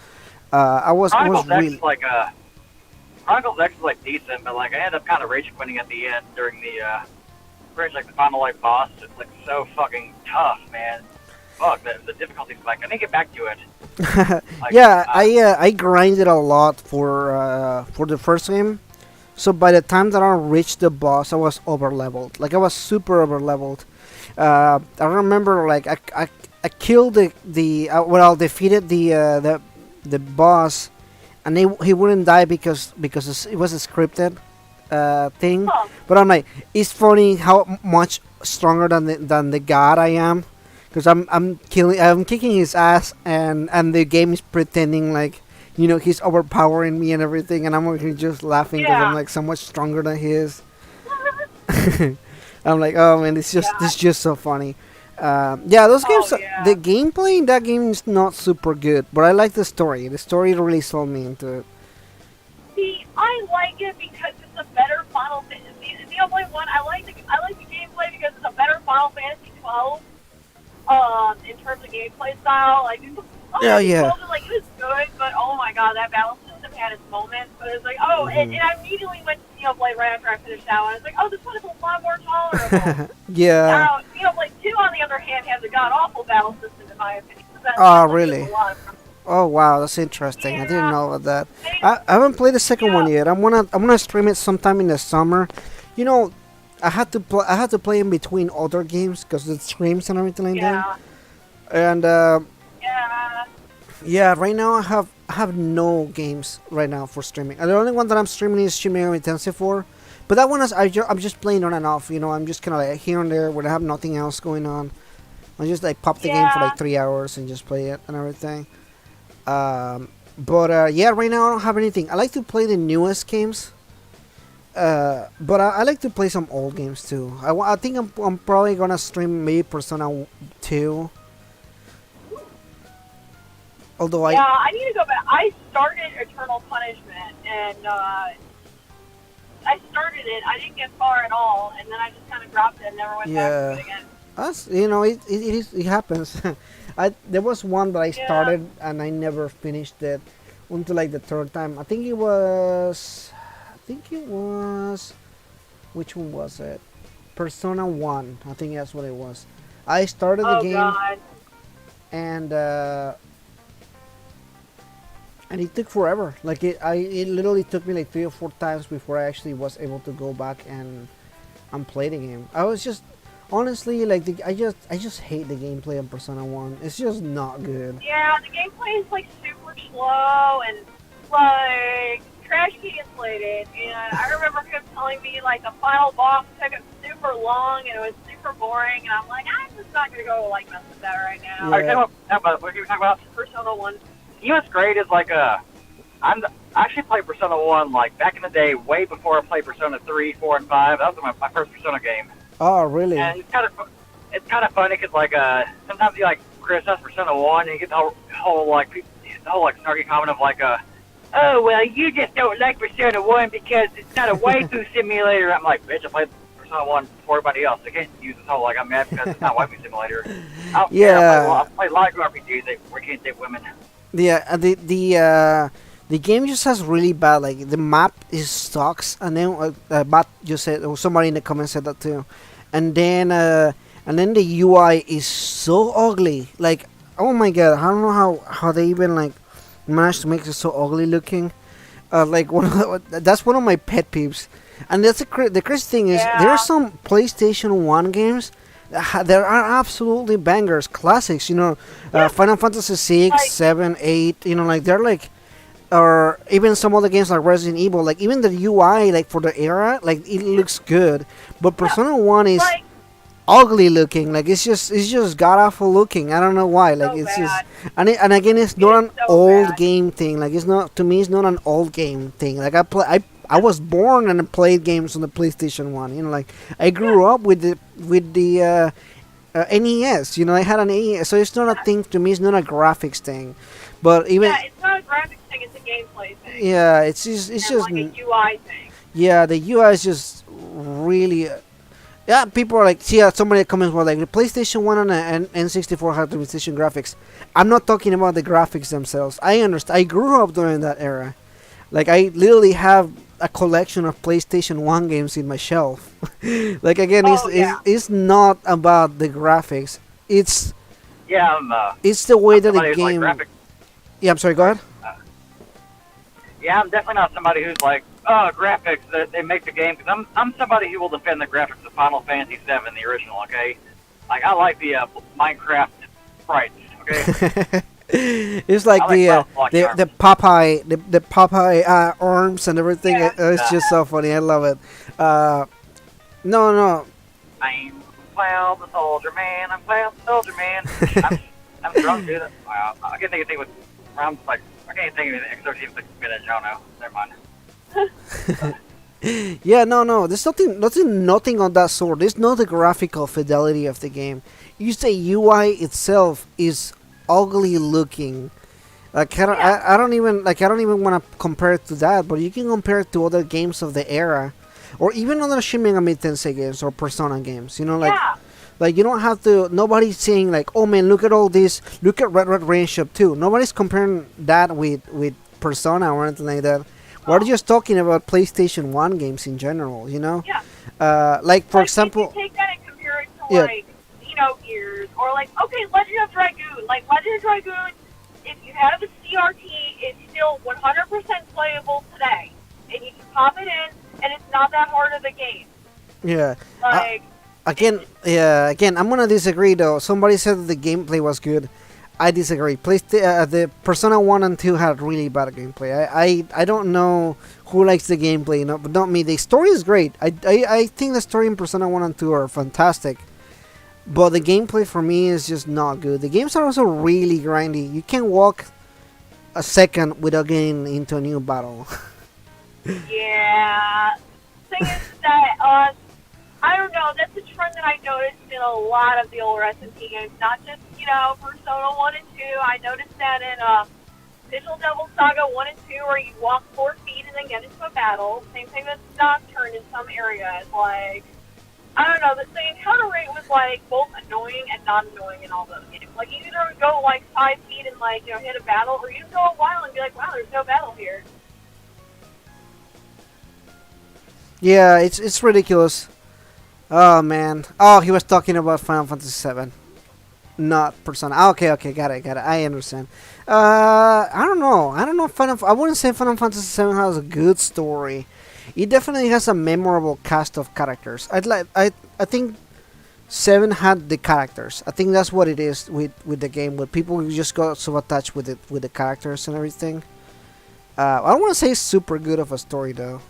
I was Chronicles X really is like Chronicles X is like decent, but like I ended up kind of rage quitting at the end during the pretty much like the final like boss. It's like so fucking tough, man. Fuck, the difficulty spike. I didn't get back to it. Like, yeah. I grinded a lot for the first game. So by the time that I reached the boss, I was over leveled. Like I was super over leveled. I remember like I killed well, defeated the boss, and he wouldn't die because it was a scripted thing. Huh. But I'm like, it's funny how much stronger than the god I am, because I'm kicking his ass, and the game is pretending like, you know, he's overpowering me and everything, and I'm over here just laughing because I'm Yeah. like so much stronger than he is. I'm like, oh man, it's just so funny. Yeah, those games. Yeah. The gameplay in that game is not super good, but I like the story. The story really sold me into it. See, I like it because it's a better Final Fantasy. Xenoblade 1, I like the gameplay because it's a better Final Fantasy 12. In terms of gameplay style, like Yeah. 12 was, like, it was good, but oh my god, that battle system had its moments. But it's like, oh, and I immediately went to Xenoblade right after I finished that one. It's like, oh, this one is a lot more tolerable. Yeah. Now, Xenoblade 2, on the other hand, has a god awful battle system in my opinion. Oh, really? A lot of Oh wow, that's interesting. I didn't Yeah. know about that. They- I haven't played the second one Yeah. yet. I'm gonna stream it sometime in the summer. You know, I had to play in between other games because the streams and everything like that. Yeah. And Yeah. yeah, right now I have no games right now for streaming. And the only one that I'm streaming is Shin Megami Tensei 4. But that one is I'm just playing on and off. You know, I'm just kind of like here and there when I have nothing else going on. I just like pop the game for Yeah. like 3 hours and just play it and everything. But yeah, right now I don't have anything. I like to play the newest games. But I like to play some old games too. I think I'm probably gonna stream maybe Persona 2. Although Yeah, I need to go back. I started Eternal Punishment, and I started it. I didn't get far at all, and then I just kind of dropped it and never went back to it again. Us, you know, it happens. There was one that I Yeah. started and I never finished it until like the third time. I think it was. Which one was it? Persona 1. I think that's what it was. I started the Oh game god. and it took forever. Like it literally took me like 3 or 4 times before I actually was able to go back and play the game. I was just honestly like I just hate the gameplay of Persona 1. It's just not good. Yeah, the gameplay is like super slow and like trash translated. And I remember him telling me like the final boss took it super long and it was super boring. And I'm like, I'm just not gonna go like mess with that right now. Yeah. What are you talking about? Persona 1. You know what's great is like I actually played Persona 1 like back in the day, way before I played Persona 3, 4, and 5. That was my first Persona game. Oh really? And it's kind of funny because like sometimes you like criticize Persona 1 and you get the whole like snarky comment of like oh well you just don't like Persona 1 because it's not a waifu simulator. I'm like, bitch, I played Persona 1 before everybody else. I can't use this whole like I'm mad because it's not a waifu simulator. I don't care. Yeah. I play a lot of RPGs where you can't date women. Yeah, the game just has really bad, like the map is sucks, and then Bat just said, or somebody in the comments said that too, and then the UI is so ugly. Like, oh my god, I don't know how they even like managed to make it so ugly looking. Like that's one of my pet peeves, and that's the crazy thing is there are some PlayStation 1 games. There are absolutely bangers, classics, you know, Final Fantasy 6, Like- 7, 8, you know, like they're like, or even some other games like Resident Evil, like even the UI, like for the era, like it looks good, but Persona 1 is Like, ugly looking, like it's just god awful looking. I don't know why, like So it's bad. just, and again, it's not an so old bad. game thing, like it's not, to me, it's not an old game thing. Like I was born and played games on the PlayStation 1. You know, like I grew up with the NES. You know, I had an NES, so it's not a thing to me. It's not a graphics thing, but even Yeah, it's not a graphics thing; it's a gameplay thing. yeah, it's just Like a UI thing. yeah, the UI is just really. Yeah, people are like, see, somebody comments were like, the PlayStation 1 and N64 had the PlayStation graphics. I'm not talking about the graphics themselves. I understand. I grew up during that era. Like, I literally have a collection of PlayStation 1 games in my shelf. Like, again, it's not about the graphics. It's Yeah, it's the way I'm that the somebody who's game. like graphic. Yeah, I'm sorry. Go ahead. Yeah, I'm definitely not somebody who's like, oh, graphics, they make the game. Because I'm somebody who will defend the graphics of Final Fantasy VII, the original, okay? Like, I like the Minecraft sprites, okay? It's like I like the Popeye arms and everything. It's just so funny. I love it. No. I'm Cloud the Soldier Man, I'm Cloud the Soldier Man. I'm drunk, dude. Wow. I can't think of anything with rhymes like, I can't think of anything except like spinach. I don't know. Never mind. Yeah, no. There's nothing on that sort. There's not the graphical fidelity of the game. You say UI itself is ugly looking. Like I don't even want to compare it to that, but you can compare it to other games of the era, or even other Shin Megami Tensei games or Persona games. You know, like you don't have to. Nobody's saying like, oh man, look at all this. Look at Red Range Up 2. Nobody's comparing that with Persona or anything like that. We're just talking about PlayStation 1 games in general, you know? Yeah. Like, for like, example... If you take that and compare it to, like, Xenogears, or, like, okay, Legend of Dragoon. Like, Legend of Dragoon, if you have a CRT, it's still 100% playable today. And you can pop it in, and it's not that hard of a game. Yeah. Like... Again, I'm gonna disagree, though. Somebody said that the gameplay was good. I disagree. The Persona 1 and 2 had really bad gameplay. I don't know who likes the gameplay, but not me. The story is great. I think the story in Persona 1 and 2 are fantastic. But the gameplay for me is just not good. The games are also really grindy. You can't walk a second without getting into a new battle. Yeah. Thing is that, I don't know, that's a trend that I noticed in a lot of the older S&P games, not just, Persona 1 and 2. I noticed that in Digital Devil Saga 1 and 2, where you walk 4 feet and then get into a battle. Same thing with Nocturne in some areas. Like, I don't know, the encounter rate was, like, both annoying and not annoying in all those games. Like, you either would go, like, 5 feet and, like, hit a battle, or you'd go a while and be like, wow, there's no battle here. Yeah, it's ridiculous. Oh man. Oh, he was talking about Final Fantasy VII, not Persona. Okay, got it. I understand. I don't know. I wouldn't say Final Fantasy VII has a good story. It definitely has a memorable cast of characters. I think 7 had the characters. I think that's what it is with the game. Where people just got so attached with the characters and everything. I don't want to say it's super good of a story though.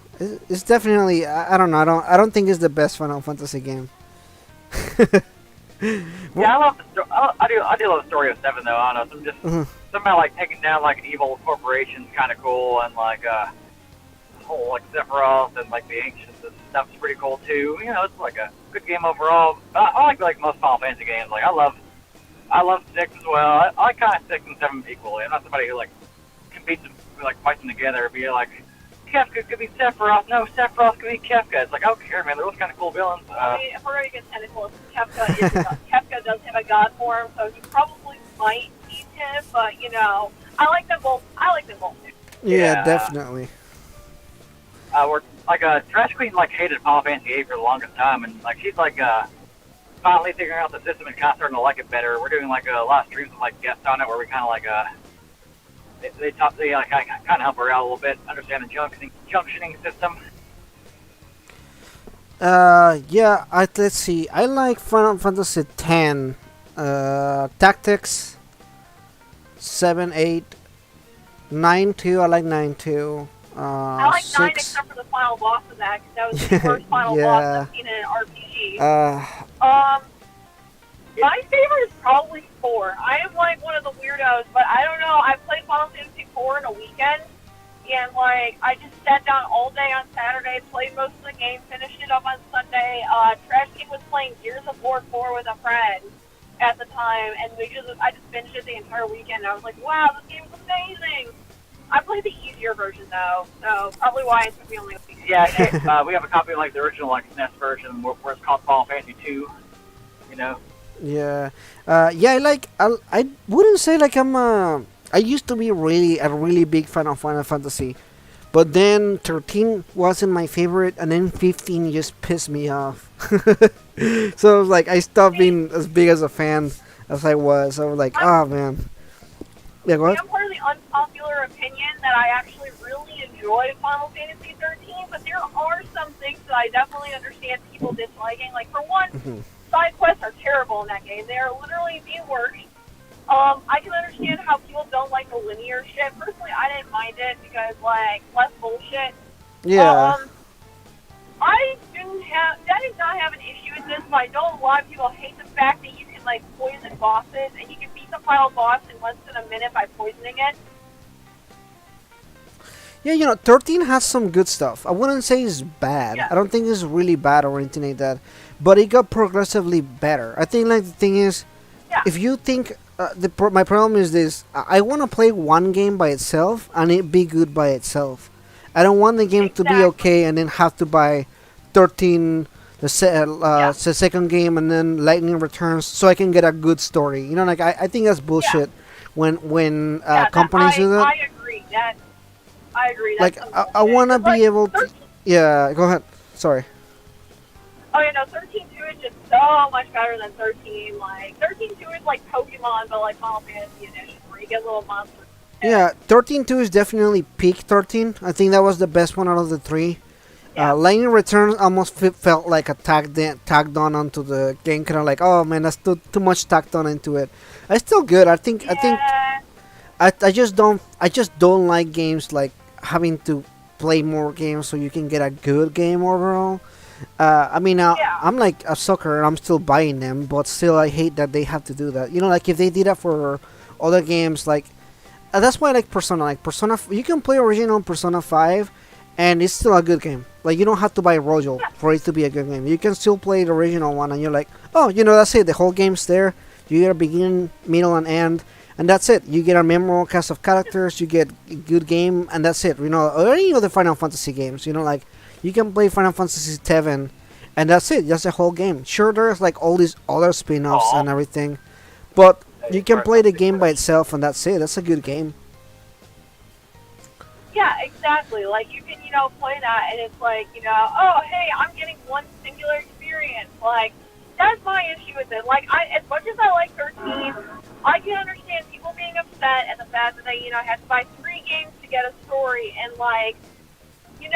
It's definitely, I don't know. I don't think it's the best Final Fantasy game. Yeah, I love the story. I do love the story of 7 though. I don't know. Somehow like taking down like an evil corporation's kind of cool, and like the whole like Sephiroth and like the ancients and stuff's pretty cool too. It's like a good game overall. I like most Final Fantasy games. Like I love 6 as well. I kind of 6 and 7 equally. I'm not somebody who like competes and like fights them together. Be like, Kefka could be Sephiroth. No, Sephiroth could be Kefka. It's like, I don't care, man. They're both kind of cool villains. I mean, if we're going to get technical, Kefka does have a god form, so he probably might beat him, but, I like them both. Too. Yeah, definitely. We're, like, Trash Queen, like, hated Final Fantasy VIII for the longest time, and, like, she's, like, finally figuring out the system and kind of starting to like it better. We're doing, like, a lot of streams with, like, guests on it where we kind of, like, they kind of help her out a little bit, understand the junctioning system. Yeah, let's see. I like Final Fantasy X, Tactics, 7, 8, 9 too. I like 9 too. I like 9 except for the final boss of that, because that was the first final boss I've seen in an RPG. My favorite is probably 4. I am like one of the weirdos, but I don't know. I played Final Fantasy 4 in a weekend, and like I just sat down all day on Saturday, played most of the game, finished it up on Sunday. Trash King was playing Gears of War 4 with a friend at the time, and I just finished it the entire weekend. I was like, wow, this game is amazing. I played the easier version though, so probably why it took me only a week. Yeah, we have a copy of like the original like SNES version where it's called Final Fantasy 2. You know. Yeah, yeah. I wouldn't say like I used to be a really big fan of Final Fantasy, but then 13 wasn't my favorite, and then 15 just pissed me off. So like I stopped being as big as a fan as I was. I was like, oh man. Yeah, go ahead. I'm part of the unpopular opinion that I actually really enjoy Final Fantasy 13, but there are some things that I definitely understand people disliking. Like for one, side quests are terrible in that game. They are literally the worst. I can understand how people don't like the linear shit. Personally, I didn't mind it because, like, less bullshit. Yeah. I did not have an issue with this, but I know a lot of people hate the fact that you can, like, poison bosses, and you can beat the final boss in less than a minute by poisoning it. Yeah, 13 has some good stuff. I wouldn't say it's bad. Yeah. I don't think it's really bad or anything like that. But it got progressively better. I think, like, the thing is, if you think... my problem is this. I want to play one game by itself, and it be good by itself. I don't want the game to be okay and then have to buy 13, the second game, and then Lightning Returns, so I can get a good story. Like, I think that's bullshit when companies do that. I agree. I agree. Like, I want to be able to... Yeah, go ahead. Sorry. Oh, yeah, no, 13.2 is just so much better than 13. Like, 13.2 is like Pokemon, but like Final Fantasy Edition, where you get little monsters. Yeah, 13.2 is definitely peak 13. I think that was the best one out of the three. Yeah. Lightning Returns almost felt like a tagged on onto the game, kind of like, oh man, that's too much tacked on into it. It's still good. I think I just don't like games like having to play more games so you can get a good game overall. I mean, I'm like a sucker and I'm still buying them, but still I hate that they have to do that. Like if they did that for other games, like that's why I like Persona. Like Persona, you can play original Persona 5 and it's still a good game. Like you don't have to buy Royal for it to be a good game. You can still play the original one and you're like, oh, that's it. The whole game's there. You get a beginning, middle, and end. And that's it. You get a memorable cast of characters. You get a good game, and that's it. Or any other Final Fantasy games. Like you can play Final Fantasy 7, and that's it. That's the whole game. Sure, there's like all these other spin-offs and everything, but you can play the game by itself, and that's it. That's a good game. Yeah, exactly. Like you can, play that, and it's like, oh, hey, I'm getting one singular experience. Like that's my issue with it. Like as much as I like 13. I can understand people being upset at the fact that they, had to buy 3 games to get a story, and like, 2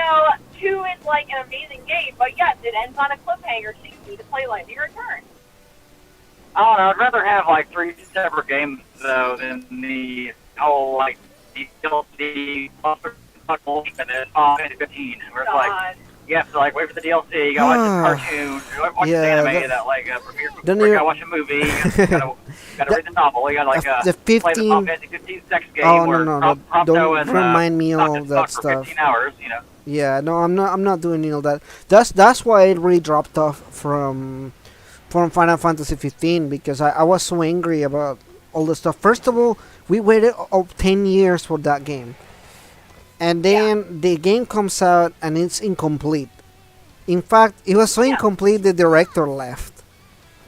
is like an amazing game, but yes, it ends on a cliffhanger, so you need to play Lightning Returns. I don't know. I'd rather have like 3 separate games though than the whole like DLC bullshit and then Final Fantasy 15, where it's like you have to like wait for the DLC, you gotta watch the cartoon, watch the anime that like premiere, you gotta watch a movie, you gotta read the novel, you gotta like the 15, play the Final Fantasy 15 sex game. Oh where no! Don't remind me of that stuff. For 15 hours, Yeah, no, I'm not doing all that. That's why it really dropped off from Final Fantasy 15 because I was so angry about all the stuff. First of all, we waited 10 years for that game. And then the game comes out and it's incomplete. In fact, it was so incomplete the director left.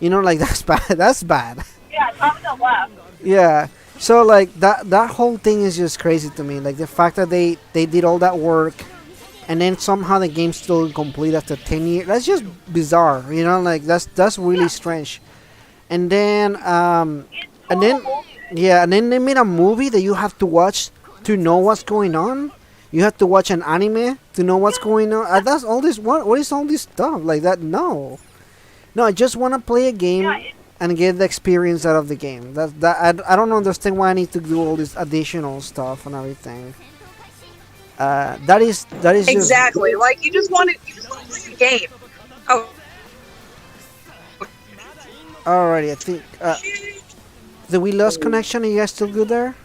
Like that's bad. That's bad. Yeah, Thompson left. Yeah. So like that whole thing is just crazy to me. Like the fact that they did all that work and then somehow the game's still incomplete after 10 years. That's just bizarre. Like that's really strange. And then and then they made a movie that you have to watch to know what's going on. You have to watch an anime to know what's going on. That's all this. What is all this stuff like that? No, I just want to play a game and get the experience out of the game. I don't understand why I need to do all this additional stuff and everything. That is exactly like you just want to play a game. Oh, alrighty. I think did we lose connection? Are you guys still good there?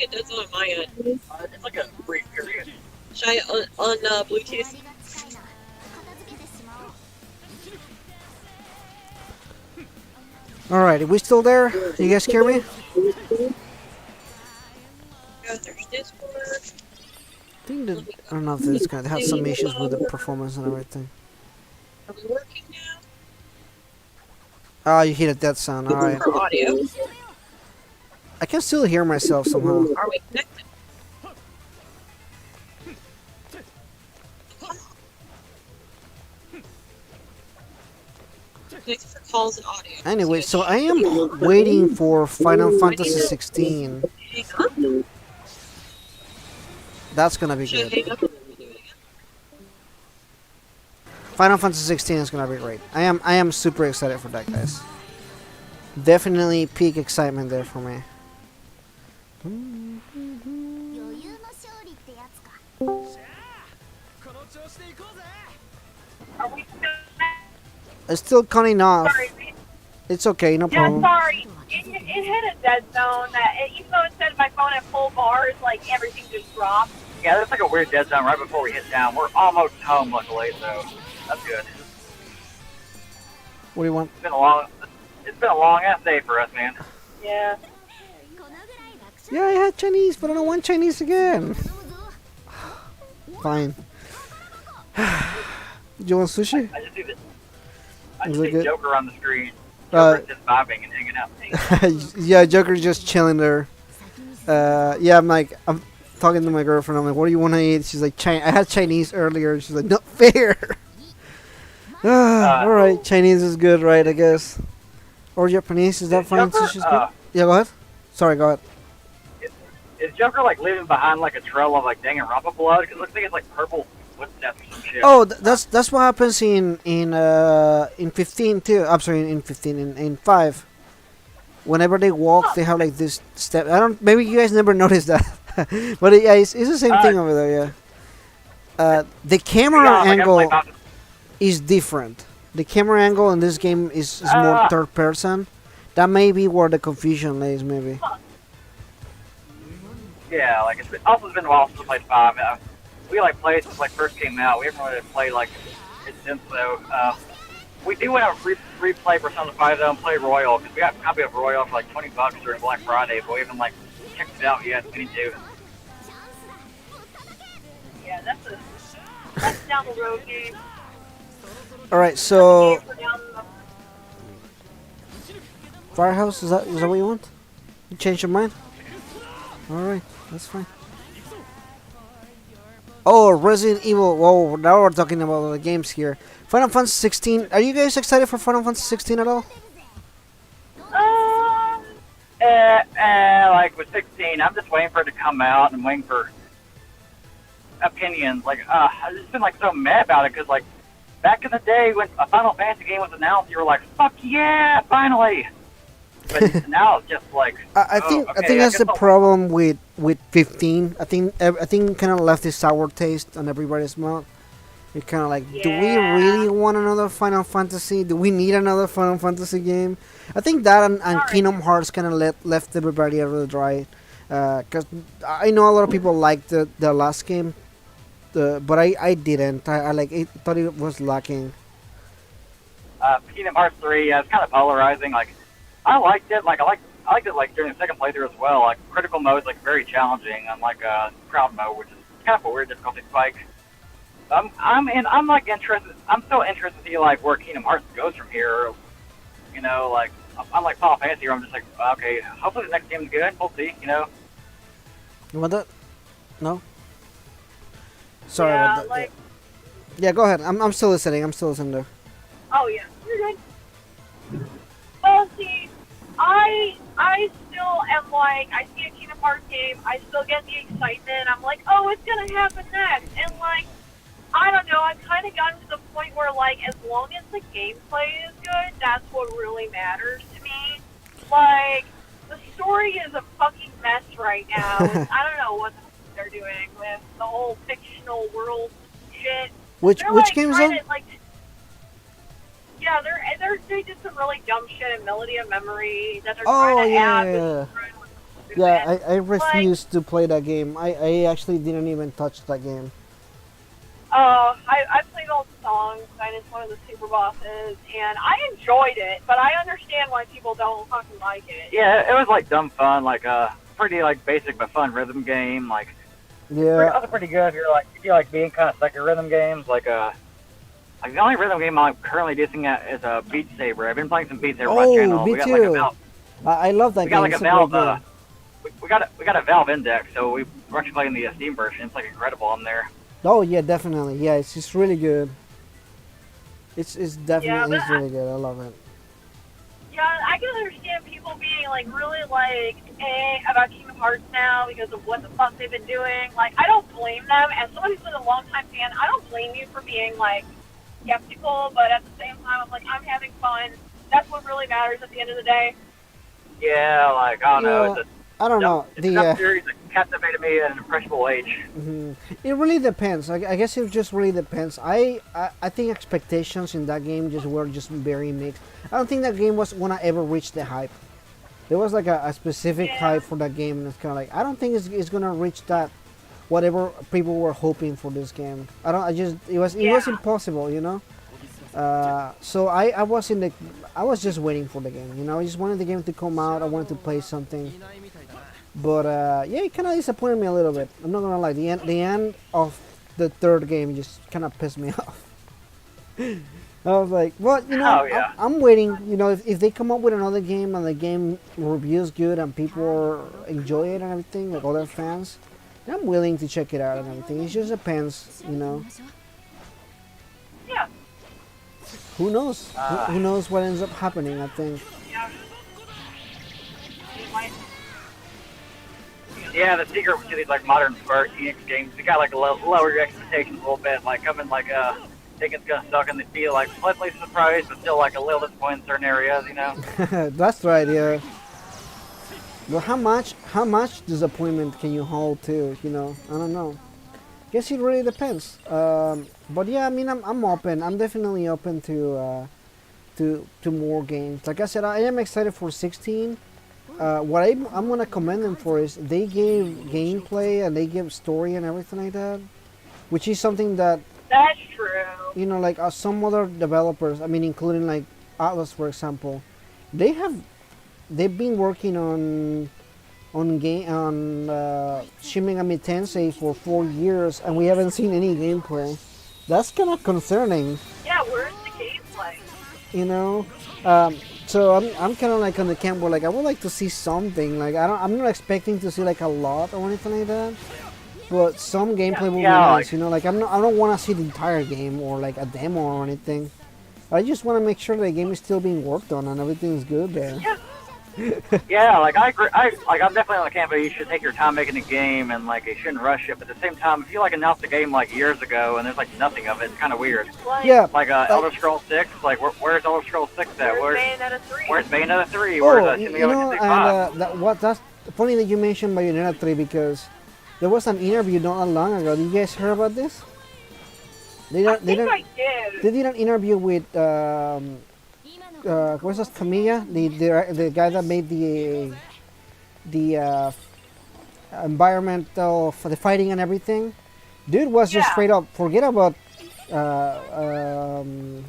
It does on my end. It's like like a brief period. Should I on Bluetooth? Alright, are we still there? You guys hear me? Yeah, there's Discord. I think that, I don't know if it's gonna have some issues with the performance and everything. Are we working now? Oh, you hit a dead sound. Alright. For audio. I can still hear myself somehow. Are we connected? Connected for calls and audio. Anyway, so I am waiting for Final Fantasy 16. Hang up. That's gonna be Should I good. hang up and then we do it again? Final Fantasy 16 is gonna be great. I am super excited for that, guys. Definitely peak excitement there for me. Are we still? It's still cutting off. Sorry. It's okay, no Yeah, problem. sorry. It hit a dead zone. Even though it said my phone at full bars, like everything just dropped. Yeah, there's like a weird dead zone right before we hit down. We're almost home, luckily, so that's good. What do you want? It's been a long ass day for us, man. Yeah. Yeah, I had Chinese, but I don't want Chinese again. Fine. Do you want sushi? I just see this. Is it good? Joker on the screen. Uh, Joker's just vibing and hanging out. Yeah, Joker's just chilling there. Yeah, I'm talking to my girlfriend. I'm like, what do you want to eat? She's like, I had Chinese earlier. She's like, not fair. Alright, Chinese is good, right, I guess. Or Japanese, is that fine? Joker, Sushi's good? Yeah, go ahead. Sorry, go ahead. Is Joker like leaving behind like a trail of like Danganronpa blood? Because it looks like it's like purple footsteps or some shit. Oh, that's what happens in 15 too. I'm sorry, in 5. Whenever they walk, they have like this step. Maybe you guys never noticed that, but yeah, it's the same thing over there. Yeah. The camera angle is different. The camera angle in this game is more third person. That may be where the confusion lays, maybe. Yeah, like it's been a while since we played 5. We like played since like first came out. We haven't really played like it since though. We do want to replay Persona 5 though and play Royal because we got a copy of Royal for like $20 during Black Friday, but we haven't like checked it out yet. We need to. Yeah, that's down the road game. All right, so Games are down the- Firehouse, is that what you want? You changed your mind? All right, that's fine. Oh, Resident Evil. Whoa, now we're talking about the games here. Final Fantasy 16. Are you guys excited for Final Fantasy 16 at all? Like with 16, I'm just waiting for it to come out and waiting for opinions. Like, I've just been like so mad about it because like back in the day when a Final Fantasy game was announced, you were like, "Fuck yeah, finally!" But now it's just like I think that's the problem with 15. I think kind of left this sour taste on everybody's mouth. You're kind of like, do we really want another Final Fantasy? Do we need another Final Fantasy game? I think that and Kingdom Hearts kind of left everybody out of the dry. Because I know a lot of people liked the last game, but I didn't. I thought it was lacking. Kingdom Hearts 3, yeah, it's kind of polarizing. Like, I liked it. Like, I liked it like during the second playthrough as well. Like, critical mode is like very challenging, unlike crowd mode, which is kind of a weird difficulty spike. I'm like interested. I'm still interested to see like where Kingdom Hearts goes from here. You know, like I'm like Final Fantasy, where I'm just like, okay, hopefully the next game is good. We'll see. You know. You want that? No. Sorry Yeah, about that. like, Yeah, go ahead. I'm still listening. I'm still listening there. oh yeah, you're good. Well, see, I still am like, I see a Kingdom Hearts game, I still get the excitement. I'm like, oh, it's gonna happen next, and like, I don't know. I've kind of gotten to the point where like, as long as the gameplay is good, that's what really matters to me. Like, the story is a fucking mess right now. I don't know what they're doing with the whole fictional world shit. Which They're, game's trying that? to, like, yeah, they did some really dumb shit in Melody of Memory that they're Oh, trying to yeah, add. yeah, yeah. do Yeah, it. I refused to play that game. I actually didn't even touch that game. I played all the songs, and it's one of the super bosses, and I enjoyed it, but I understand why people don't fucking like it. Yeah, it was like dumb fun, like pretty like basic but fun rhythm game. Like Yeah, also pretty good if you like being kind of stuck in rhythm games. Like the only rhythm game I'm currently dissing at is Beat Saber. I've been playing some Beat Saber on my Oh, channel. me We got too. like a Valve, I love that we game. got like a It's a great Valve. game. We got a Valve index, so we're actually playing the Steam version. It's like incredible on there. Oh yeah, definitely. Yeah, it's just really good. It's definitely but really good. I love it. Yeah, I can understand people being like really like about Kingdom Hearts now because of what the fuck they've been doing. Like, I don't blame them. As someone who's been a longtime fan, I don't blame you for being like skeptical. But at the same time, I'm like, I'm having fun. That's what really matters at the end of the day. Yeah, like I don't know. Yeah, I don't know. It's a series that captivated me at an impressionable age. It really depends. I guess it just really depends. I think expectations in that game just were just very mixed. I don't think that game was gonna ever reach the hype. There was like a specific hype for that game, and it's kind of like I don't think it's gonna reach that whatever people were hoping for this game. It was impossible, you know. So I was just waiting for the game. You know, I just wanted the game to come out. I wanted to play something. But yeah, it kind of disappointed me a little bit. I'm not gonna lie. The end of the third game just kind of pissed me off. I was like, well, you know, I'm waiting. You know, if they come up with another game and the game reviews good and people enjoy it and everything, like other fans, then I'm willing to check it out and everything. It just depends, you know. Yeah. Who knows? Who knows what ends up happening? I think. Yeah. Yeah, the secret to these like modern Square Enix games, you got like lower your expectations a little bit, like coming like think it's gonna suck and they feel like pleasantly surprised, but still like a little disappointed in certain areas, you know. That's right, yeah. But how much disappointment can you hold to? You know, I don't know. Guess it really depends. But yeah, I mean, I'm open. I'm definitely open to more games. Like I said, I am excited for 16. What I'm gonna commend them for is they gave gameplay and they give story and everything like that, which is something that That's true. you know, like some other developers. I mean, including like Atlas, for example, they've been working on Shin Megami Tensei for 4 years, and we haven't seen any gameplay. That's kind of concerning. Yeah, where's the gameplay? You know. So I'm kind of like on the camp where like I would like to see something. Like I'm not expecting to see like a lot or anything like that, but some gameplay will be nice. You know, like I don't want to see the entire game or like a demo or anything. I just want to make sure the game is still being worked on and everything's good there. Yeah. Yeah, like I agree. I'm definitely on the camp, but you should take your time making a game, and like you shouldn't rush it. But at the same time, if you like announced a game like years ago and there's like nothing of it, it's kind of weird. Yeah. Like Elder Scrolls 6, like where's Elder Scrolls 6 at? Where's Bayonetta 3? Where's Bayonetta 3? Oh, Where's you Shin Megami know, Tensei 5? and that's funny that you mentioned Bayonetta 3 because there was an interview not that long ago. Did you guys hear about this? I did. They did an interview with what's that, Kamiya, the guy that made the environmental for the fighting and everything. Dude was just straight up forget about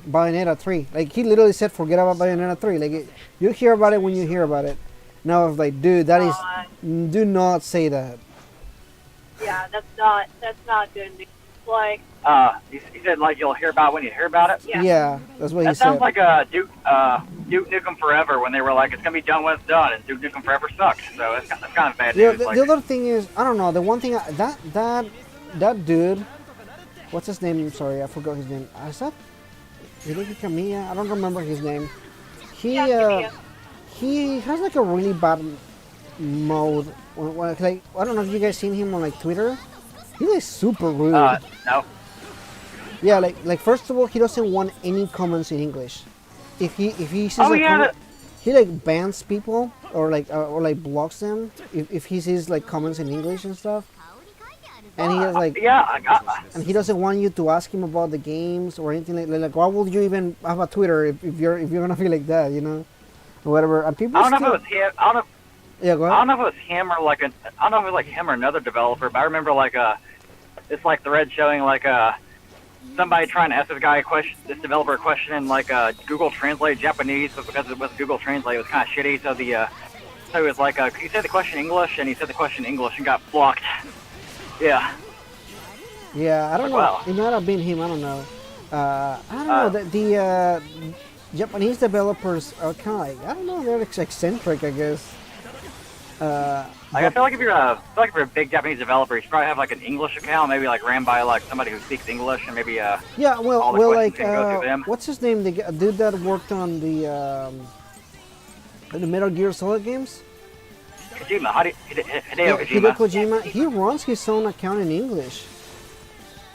Bayonetta 3. Like he literally said, forget about Bayonetta 3. Like you hear about it when you hear about it. Now I was like, dude, that is, do not say that. Yeah, that's not good news. Like, he said like you'll hear about it when you hear about it. Yeah, that's what he That said. sounds like Duke Nukem Forever when they were like it's gonna be done when it's done, and Duke Nukem Forever sucked. So that's kind of bad news. The other thing is, I don't know. The one thing that dude, what's his name? Sorry, I forgot his name. Is that Hideki Kamiya? I don't remember his name. He has like a really bad mode. Like I don't know if you guys seen him on like Twitter. He's like super rude. No. Yeah, like first of all, he doesn't want any comments in English. If he sees comment, he like bans people or blocks them if he sees like comments in English and stuff. And he is like and he doesn't want you to ask him about the games or anything like why would you even have a Twitter if you're gonna feel like that, you know, or whatever. And people I don't know if it was him. I Yeah, go I ahead. don't know if it was him or like I don't know if it was like him or another developer, but I remember like it's like thread showing like somebody trying to ask this developer a question in like Google Translate Japanese, but because it was Google Translate, it was kind of shitty. So so he was like, could you say the question in English? And he said the question in English and got blocked. Yeah. Yeah, I don't know. Wow. It might have been him. I don't know. I don't know. The Japanese developers are kind of like, I don't know. They're eccentric, I guess. Like, I feel like if you're a big Japanese developer, you should probably have like an English account, maybe like ran by like somebody who speaks English, and maybe Yeah, all well, the well, questions like, can go through them. what's his name? The dude that worked on the Metal Gear Solid games. Kojima, Hideo Kojima. Hideo Kojima. He runs his own account in English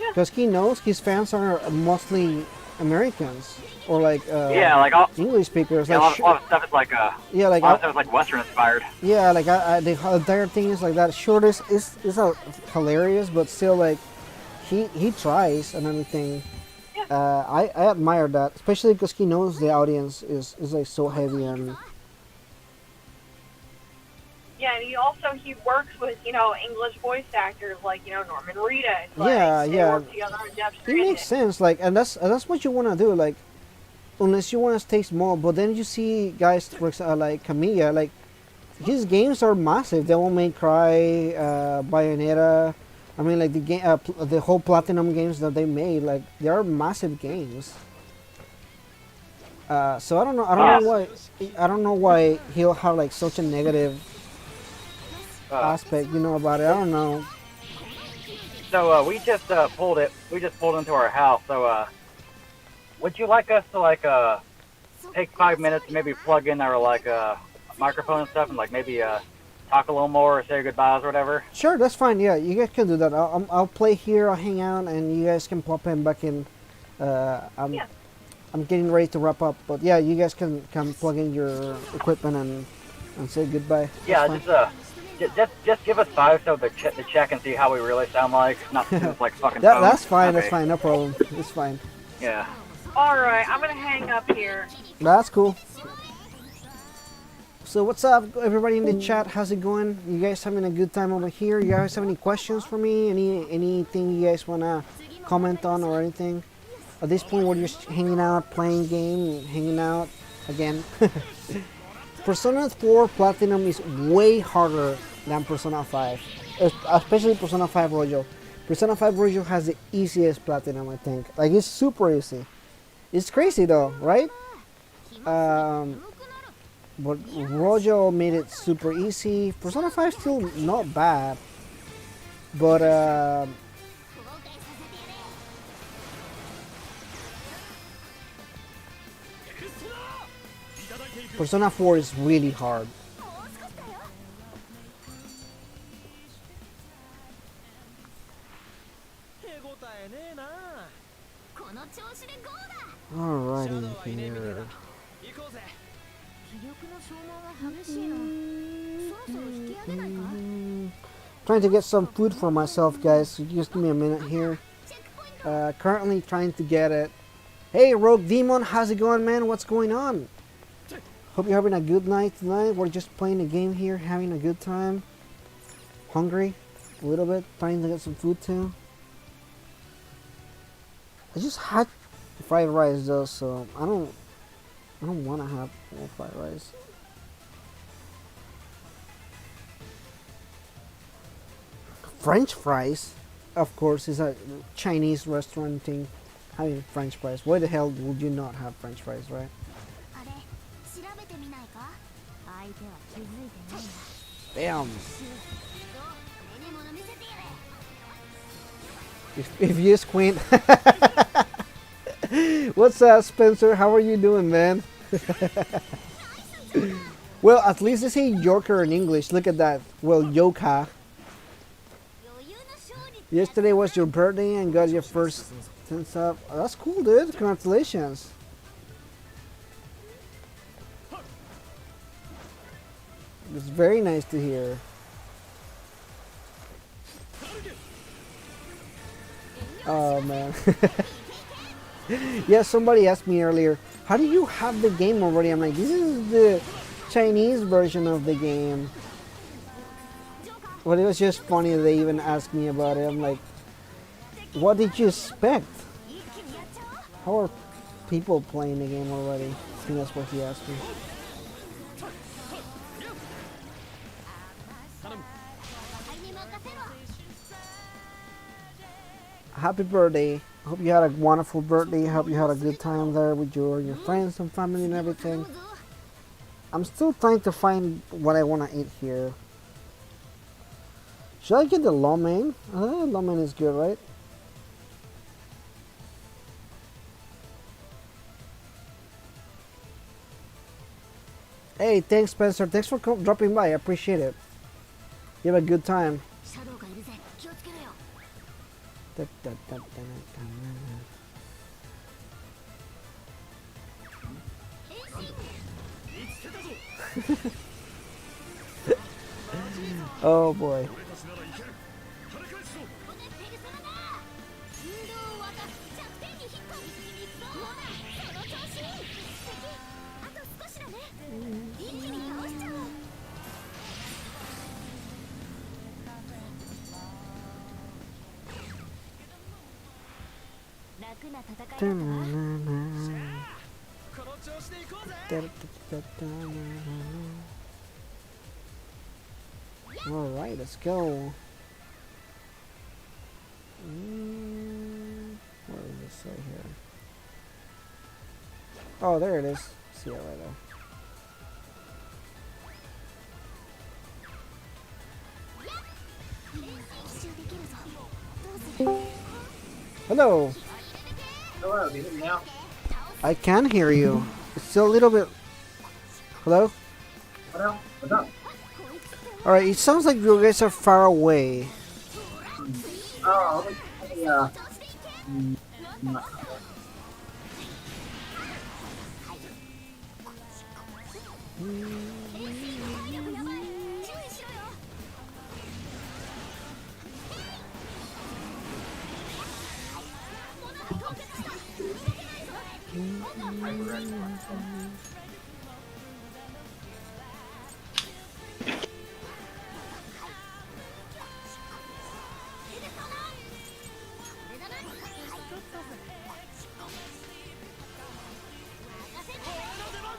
because he knows his fans are mostly Americans or like Yeah, like all, English speakers. yeah, Like, a lot of stuff is like yeah, like a lot of stuff is like Western inspired. yeah, like the entire thing is like that. Sure, this is hilarious, but still, like he tries and everything. I admire that, especially because he knows the audience is like so heavy and Yeah, and he works with English voice actors like Norman Reedus. Like, Yeah, they yeah. work together on Death it Stranding. makes sense. Like, and that's what you want to do. Like, unless you want to stay small, but then you see guys like Kamiya, like his games are massive. Devil May Cry, Bayonetta. I mean, like the whole Platinum games that they made, like they are massive games. So I don't know. I don't know why he'll have like such a negative aspect, about it. I don't know. So we just pulled into our house. So would you like us to like take 5 minutes and maybe plug in our like microphone and stuff and like maybe talk a little more or say goodbyes or whatever? Sure, that's fine. Yeah, you guys can do that. I'll play here. I'll hang out, and you guys can pop in back in. I'm getting ready to wrap up, but yeah, you guys can plug in your equipment and say goodbye. Yeah, That's fine. just give us 5 so the check and see how we really sound like, not just like fucking. That's fine. Okay. That's fine. No problem. It's fine. Yeah. All right, I'm gonna hang up here. That's cool. So what's up, everybody in the chat? How's it going? You guys having a good time over here? You guys have any questions for me? Anything you guys wanna comment on or anything? At this point, we're just hanging out, playing game, hanging out again. Persona 4 Platinum is way harder than Persona 5, especially Persona 5 Royal. Persona 5 Royal has the easiest Platinum, I think. Like, it's super easy. It's crazy though, right? But Rojo made it super easy. Persona 5 still not bad, but Persona 4 is really hard. Alrighty here. Trying to get some food for myself, guys. So just give me a minute here. Currently trying to get it. Hey, Rogue Demon, how's it going, man? What's going on? Hope you're having a good night tonight. We're just playing a game here, having a good time. Hungry a little bit, trying to get some food too. I just had fried rice though, so I don't want to have more fried rice. French fries, of course, is a Chinese restaurant thing. Having French fries. Why the hell would you not have French fries, right? Bam. If you squint. What's up, Spencer? How are you doing, man? Well, at least they say Joker in English. Look at that. Well, Yoka. Yesterday was your birthday and got your first 10 sub. Oh, that's cool, dude. Congratulations. It's very nice to hear. Oh man. Yeah, somebody asked me earlier, how do you have the game already? I'm like, this is the Chinese version of the game. But it was just funny that they even asked me about it. I'm like, what did you expect? How are people playing the game already? I think that's what he asked me. Happy birthday. Hope you had a wonderful birthday. Hope you had a good time there with your friends and family and everything. I'm still trying to find what I want to eat here. Should I get the lo mein? I think the lo mein is good, right? Hey, thanks Spencer. Thanks for dropping by. I appreciate it. You have a good time. Oh boy. Alright, let's go. What does it say here? Oh, there it is. See it right there. Hello. Hello, do you hear me now? I can hear you. It's still a little bit. Hello? What's up? Alright, it sounds like you guys are far away. Oh,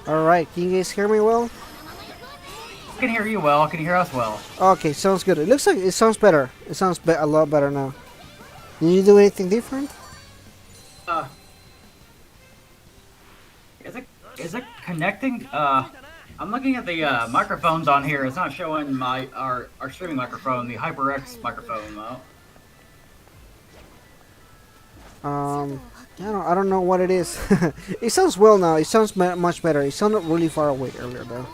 Alright, can you guys hear me well? I can hear you well. I can hear us well. Okay, sounds good. It looks like it sounds better. It sounds a lot better now. Did you do anything different? Is it connecting? I'm looking at the microphones on here. It's not showing our streaming microphone, the HyperX microphone though. I don't know what it is. It sounds well now. It sounds much better. It sounded really far away earlier though.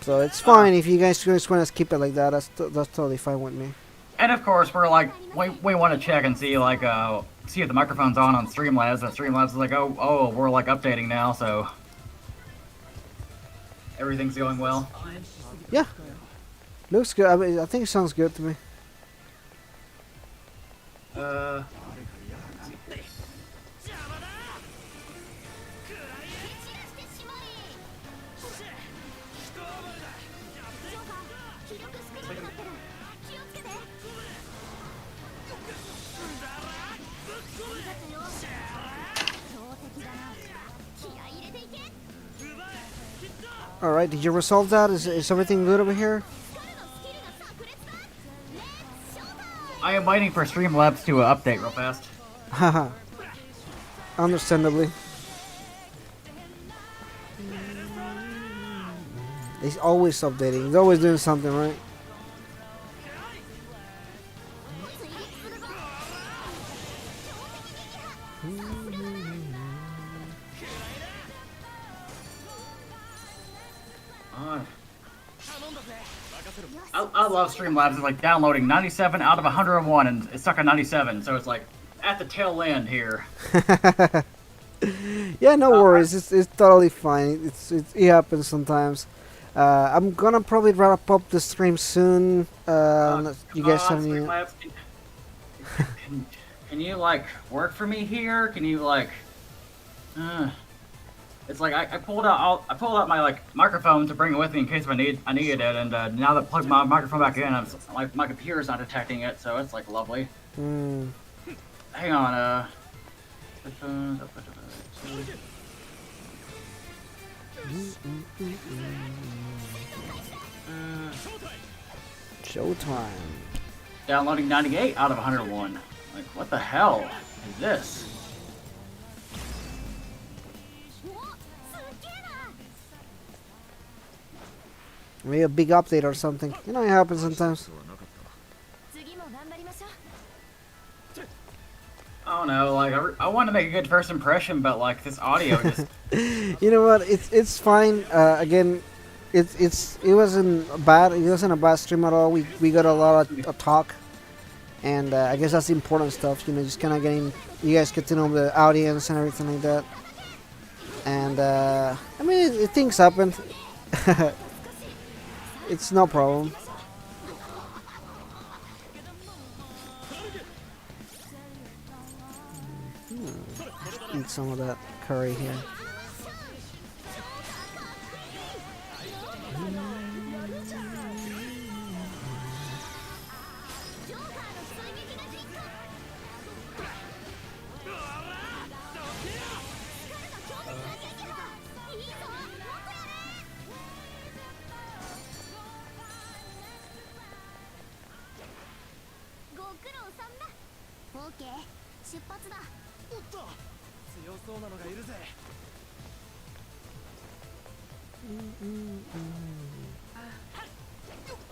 So it's fine if you guys just want to keep it like that. That's totally fine with me. And of course, we're like, we want to check and see like see if the microphone's on Streamlabs. And Streamlabs is like, oh, we're like updating now, so everything's going well. Yeah, looks good. I mean, I think it sounds good to me. Alright, did you resolve that? Is everything good over here? I am waiting for Streamlabs to update real fast. Haha. Understandably. He's always updating. He's always doing something, right? I love Streamlabs. It's like downloading 97 out of 101, and it's stuck on 97. So it's like at the tail end here. Yeah, no worries. It's totally fine. It happens sometimes. I'm gonna probably wrap up the stream soon. You guys have any? Streamlabs, can you like work for me here? Can you like? It's like I pulled out my like microphone to bring it with me in case I needed it, and now that I plugged my microphone back in, like my computer's not detecting it, so it's like lovely. Mm. Hang on, Showtime. downloading 98 out of 101. Like, what the hell is this? Maybe a big update or something. You know, it happens sometimes. Oh no, like I want to make a good first impression, but like this audio just You know what? It's fine. Again, it wasn't bad. It wasn't a bad stream at all. We got a lot of talk, and I guess that's the important stuff. You know, just kind of getting you guys get to know the audience and everything like that. And I mean, things happen. It's no problem. Eat some of that curry here.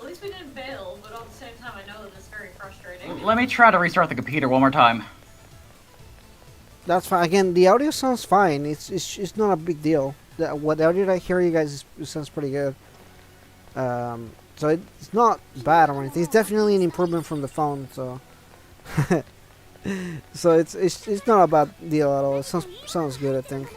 At least we didn't fail, but at the same time, I know that it's very frustrating. let me try to restart the computer one more time. That's fine. Again, the audio sounds fine. It's not a big deal. What audio I hear you guys it sounds pretty good. So it's not bad or anything. It's definitely an improvement from the phone. So, so it's not a bad deal at all. It sounds good, I think.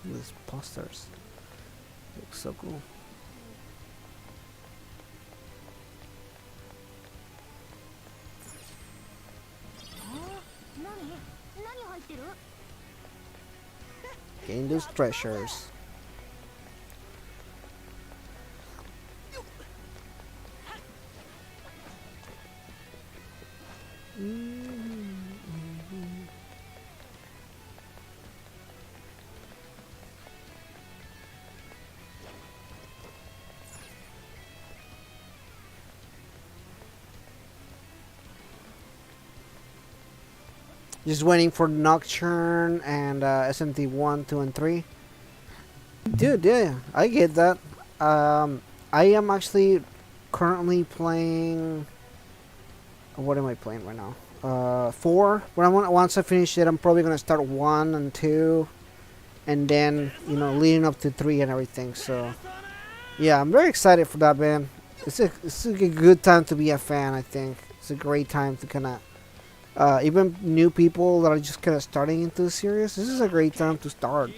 These posters look so cool. Gain those treasures. Just waiting for Nocturne and SMT 1, 2, and 3. Dude, yeah, I get that. I am actually currently playing. What am I playing right now? 4. Once I finish it, I'm probably gonna start 1 and 2, and then leading up to 3 and everything. So, yeah, I'm very excited for that, man. It's a good time to be a fan. I think it's a great time to kind of. Even new people that are just kind of starting into the series, this is a great time to start.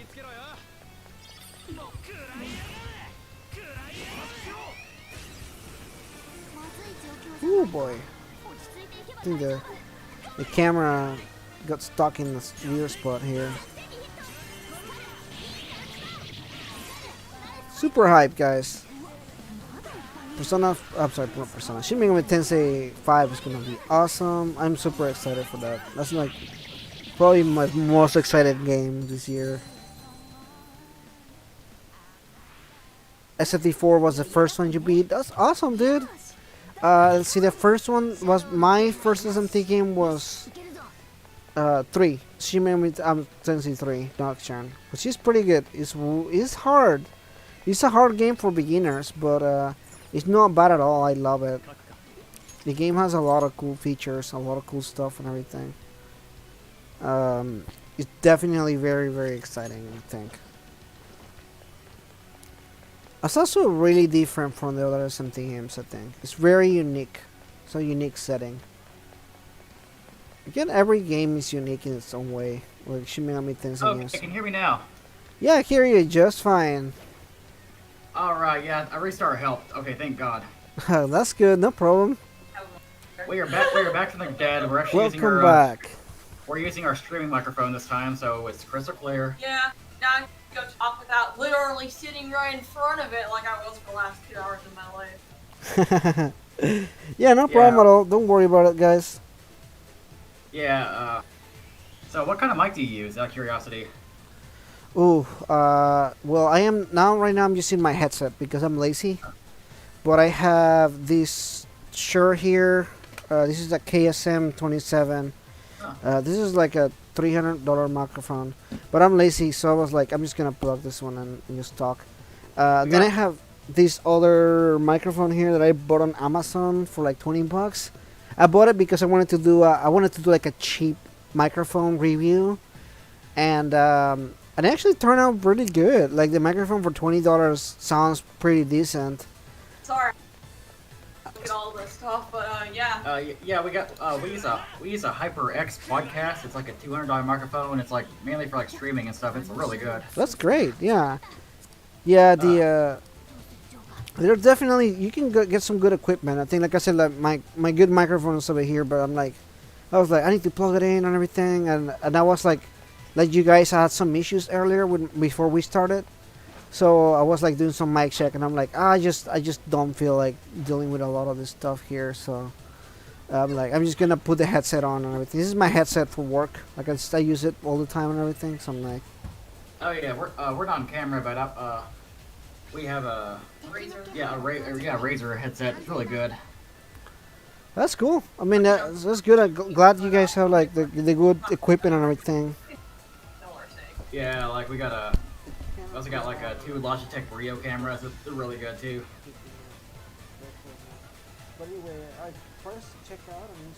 Ooh boy, I think the camera got stuck in this weird spot here. Super hype, guys. I'm sorry, not Persona. Shin Megami Tensei 5 is gonna be awesome. I'm super excited for that. That's like probably my most excited game this year. SFT4 was the first one you beat. That's awesome, dude. Let's see, the first one was my first SMT game was 3. Shin Megami Tensei 3 Nocturne, which is pretty good. It's hard. It's a hard game for beginners, but it's not bad at all. I love it. The game has a lot of cool features, a lot of cool stuff and everything. It's definitely very, very exciting, I think. It's also really different from the other SMT games, I think. It's very unique. It's a unique setting. Again, every game is unique in its own way. Like Shin Megami Tensei Oh, games. you can hear me now. Yeah, I hear you just fine. All right, yeah, a restart helped. Okay, thank God. That's good. No problem. We are back. We are back from the dead. We're actually using Welcome our back. we're using our streaming microphone this time, so it's crystal clear. Yeah, now I can go talk without literally sitting right in front of it like I was for the last 2 hours of my life. Yeah, no problem Yeah. at all. Don't worry about it, guys. Yeah. So what kind of mic do you use? Out of curiosity. Ooh, well, right now I'm using my headset because I'm lazy. But I have this Shure here. This is a KSM 27. This is like a $300 microphone. But I'm lazy, so I was like, I'm just gonna plug this one and just talk. Then I have this other microphone here that I bought on Amazon for like $20. I bought it because I wanted to do like a cheap microphone review, and it actually turned out really good. Like the microphone for $20 sounds pretty decent. Sorry. Look at all this stuff, but yeah. Yeah, we use a HyperX podcast. It's like a $200 microphone. It's like mainly for like streaming and stuff. It's really good. That's great. Yeah, yeah. They're definitely you can get some good equipment. I think, like I said, like my good microphone is over here, but I was like, I need to plug it in and everything, and I was like you guys had some issues earlier before we started. So I was like doing some mic check, and I'm like, I just don't feel like dealing with a lot of this stuff here. So I'm like, I'm just gonna put the headset on and everything. This is my headset for work. Like I use it all the time and everything. So I'm like, Oh yeah, we're not on camera, but we have a Razer headset. It's really good. that's cool. I mean, that's good. I'm glad you guys have like the good equipment and everything. Yeah, like we also got like two Logitech Rio cameras. They're really good too. But anyway, I first check out and then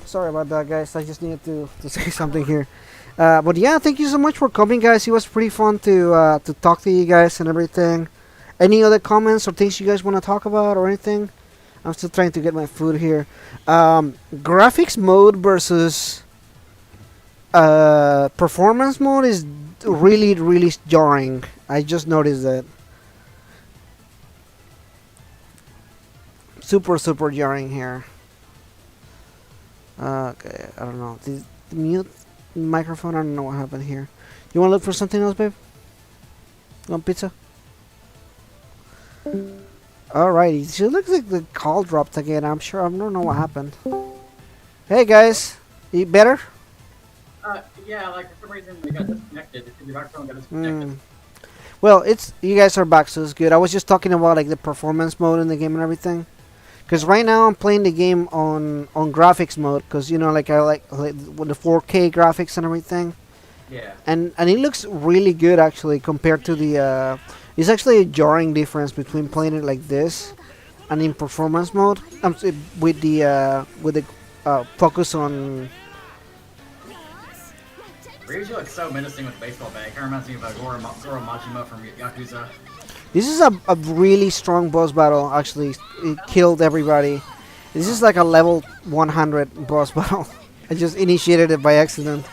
Sorry about that, guys. I just needed to say something here. But yeah, thank you so much for coming, guys. It was pretty fun to talk to you guys and everything. Any other comments or things you guys want to talk about or anything? I'm still trying to get my food here. Graphics mode versus performance mode is really jarring. I just noticed that. Super jarring here. Okay, I don't know. The mute microphone, I don't know what happened here. You want to look for something else, babe? You want pizza? Alrighty, so it looks like the call dropped again. I don't know what happened. Hey guys, you better? Yeah, like for some reason we got disconnected. The microphone got disconnected. Well, you guys are back, so it's good. I was just talking about like the performance mode in the game and everything. Because right now I'm playing the game on graphics mode, because you know, like I like with the 4K graphics and everything. Yeah. And it looks really good actually compared to the. It's actually a jarring difference between playing it like this and in performance mode. With the focus on. Ryuji looks so menacing with a baseball bat. It kind of reminds me of Goro Majima from Yakuza. This is a really strong boss battle. Actually, it killed everybody. This is like a level 100 boss battle. I just initiated it by accident.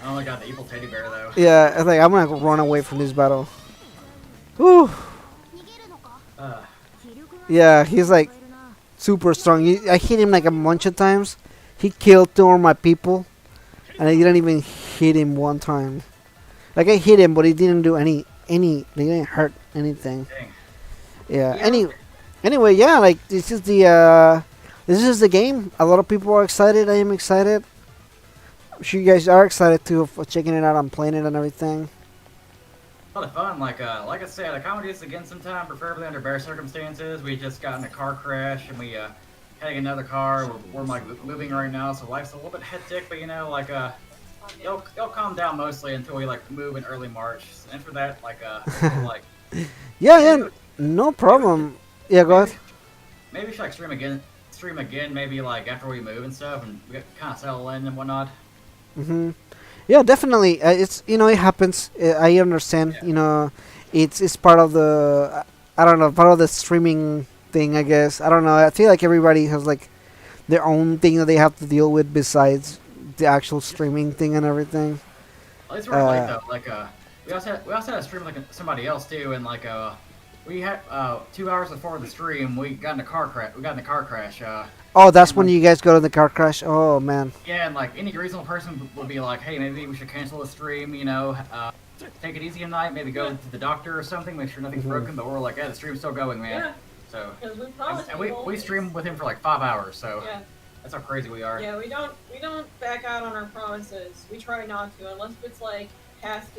I only got the evil teddy bear though. Yeah, I think I'm gonna run away from this battle. Whew. Yeah, he's like super strong. I hit him like a bunch of times. He killed 2 of my people, and I didn't even hit him one time. Like I hit him, but he didn't do any. They didn't hurt anything. Dang. Yeah. Anyway, yeah. Like this is the game. A lot of people are excited. I am excited. I'm sure you guys are excited too for checking it out and playing it and everything. A lot of fun. Like I said, I kind of do this again sometime, preferably under bare circumstances. We just got in a car crash and we heading another car. We're like moving right now, so life's a little bit hectic. But you know, like it'll calm down mostly until we like move in early March. And for that, like like Yeah, no problem. Yeah, go ahead. maybe we should like stream again. Maybe like after we move and stuff, and we kind of settle in and whatnot. Yeah, definitely. It's it happens. I understand. Yeah. It's part of the I don't know, part of the streaming thing. I guess I don't know. I feel like everybody has like their own thing that they have to deal with besides the actual streaming thing and everything. At least we're like though, like we also had a stream with like somebody else too, and like we had 2 hours before the stream we got in a car crash. We got in a car crash. Oh, that's And when like, you guys go to the car crash. Oh man. yeah, and like any reasonable person would be like, hey, maybe we should cancel the stream. Take it easy tonight. Maybe go to the doctor or something. Make sure nothing's broken. But we're like, yeah, the stream's still going, man. Yeah. So Because we promised and people. we streamed with him for like 5 hours. So Yeah. that's how crazy we are. Yeah, we don't back out on our promises. We try not to, unless it's like past,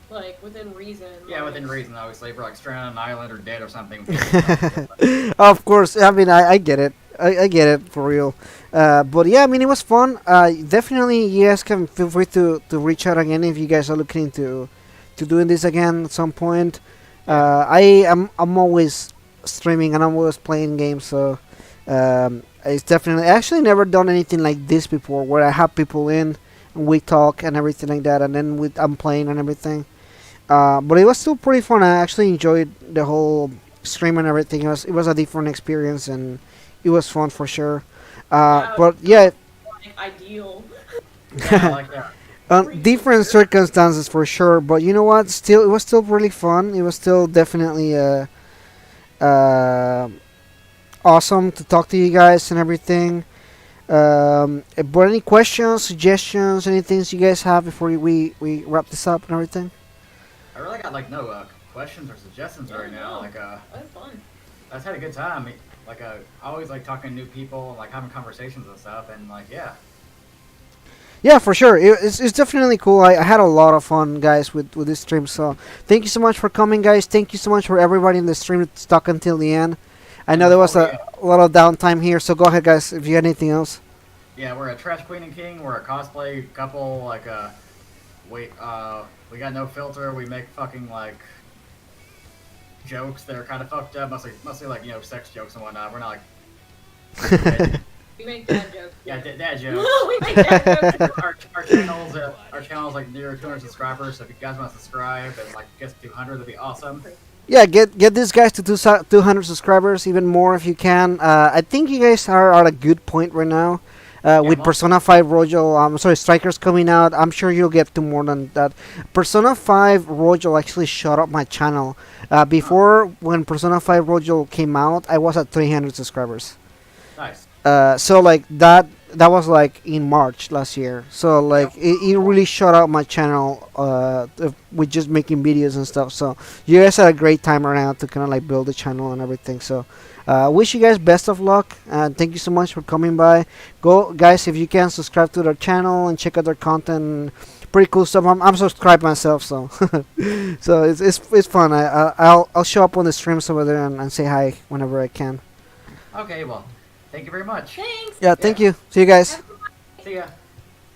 like within reason. Yeah, like, within reason, obviously. If we're like stranded on an island or dead or something. Of course. I mean, I get it. I get it for real. But yeah, I mean, it was fun. Definitely, you guys can feel free to reach out again if you guys are looking to doing this again at some point. I'm always streaming and I'm always playing games, so it's definitely. I actually never done anything like this before, where I have people in and we talk and everything like that, and then I'm playing and everything. But it was still pretty fun. I actually enjoyed the whole stream and everything. It was a different experience and it was fun for sure. But yeah, like, ideal. Yeah, I like that. different circumstances for sure. But you know what? Still, it was still really fun. It was still definitely awesome to talk to you guys and everything. But any questions, suggestions, any things you guys have before we wrap this up and everything? I really got like no questions or suggestions right now. Like I had fun. I just had a good time. Like I always like talking to new people, and, like having conversations and stuff, and like yeah. Yeah, for sure. It's definitely cool. I had a lot of fun, guys, with this stream. So thank you so much for coming, guys. Thank you so much for everybody in the stream that stuck until the end. I know there was a lot of downtime here, so go ahead, guys, if you had anything else. Yeah, we're a Trash Queen and King. We're a cosplay couple. Like we got no filter. We make fucking like jokes that are kind of fucked up, mostly like sex jokes and whatnot. We're not like We make dad jokes. yeah dad jokes. We make dad jokes. our channel's like near 200 subscribers. So if you guys want to subscribe and like get to 200, that'd be awesome. Yeah, get these guys to 200 subscribers, even more if you can. I think you guys are at a good point right now. With Persona 5 Royal, Strikers coming out, I'm sure you'll get to more than that. Persona 5 Royal actually shut up my channel. Before, when Persona 5 Royal came out, I was at 300 subscribers. Nice. So like that was like in March last year. So like it really shut out my channel with just making videos and stuff. So you guys had a great time around to kind of like build the channel and everything. So wish you guys best of luck, and thank you so much for coming by. Go guys, if you can, subscribe to their channel and check out their content. Pretty cool stuff. I'm subscribed myself, so so it's fun. I'll show up on the streams over there and say hi whenever I can. Okay, well, thank you very much. Thanks. Yeah, thank you. See you guys. See ya.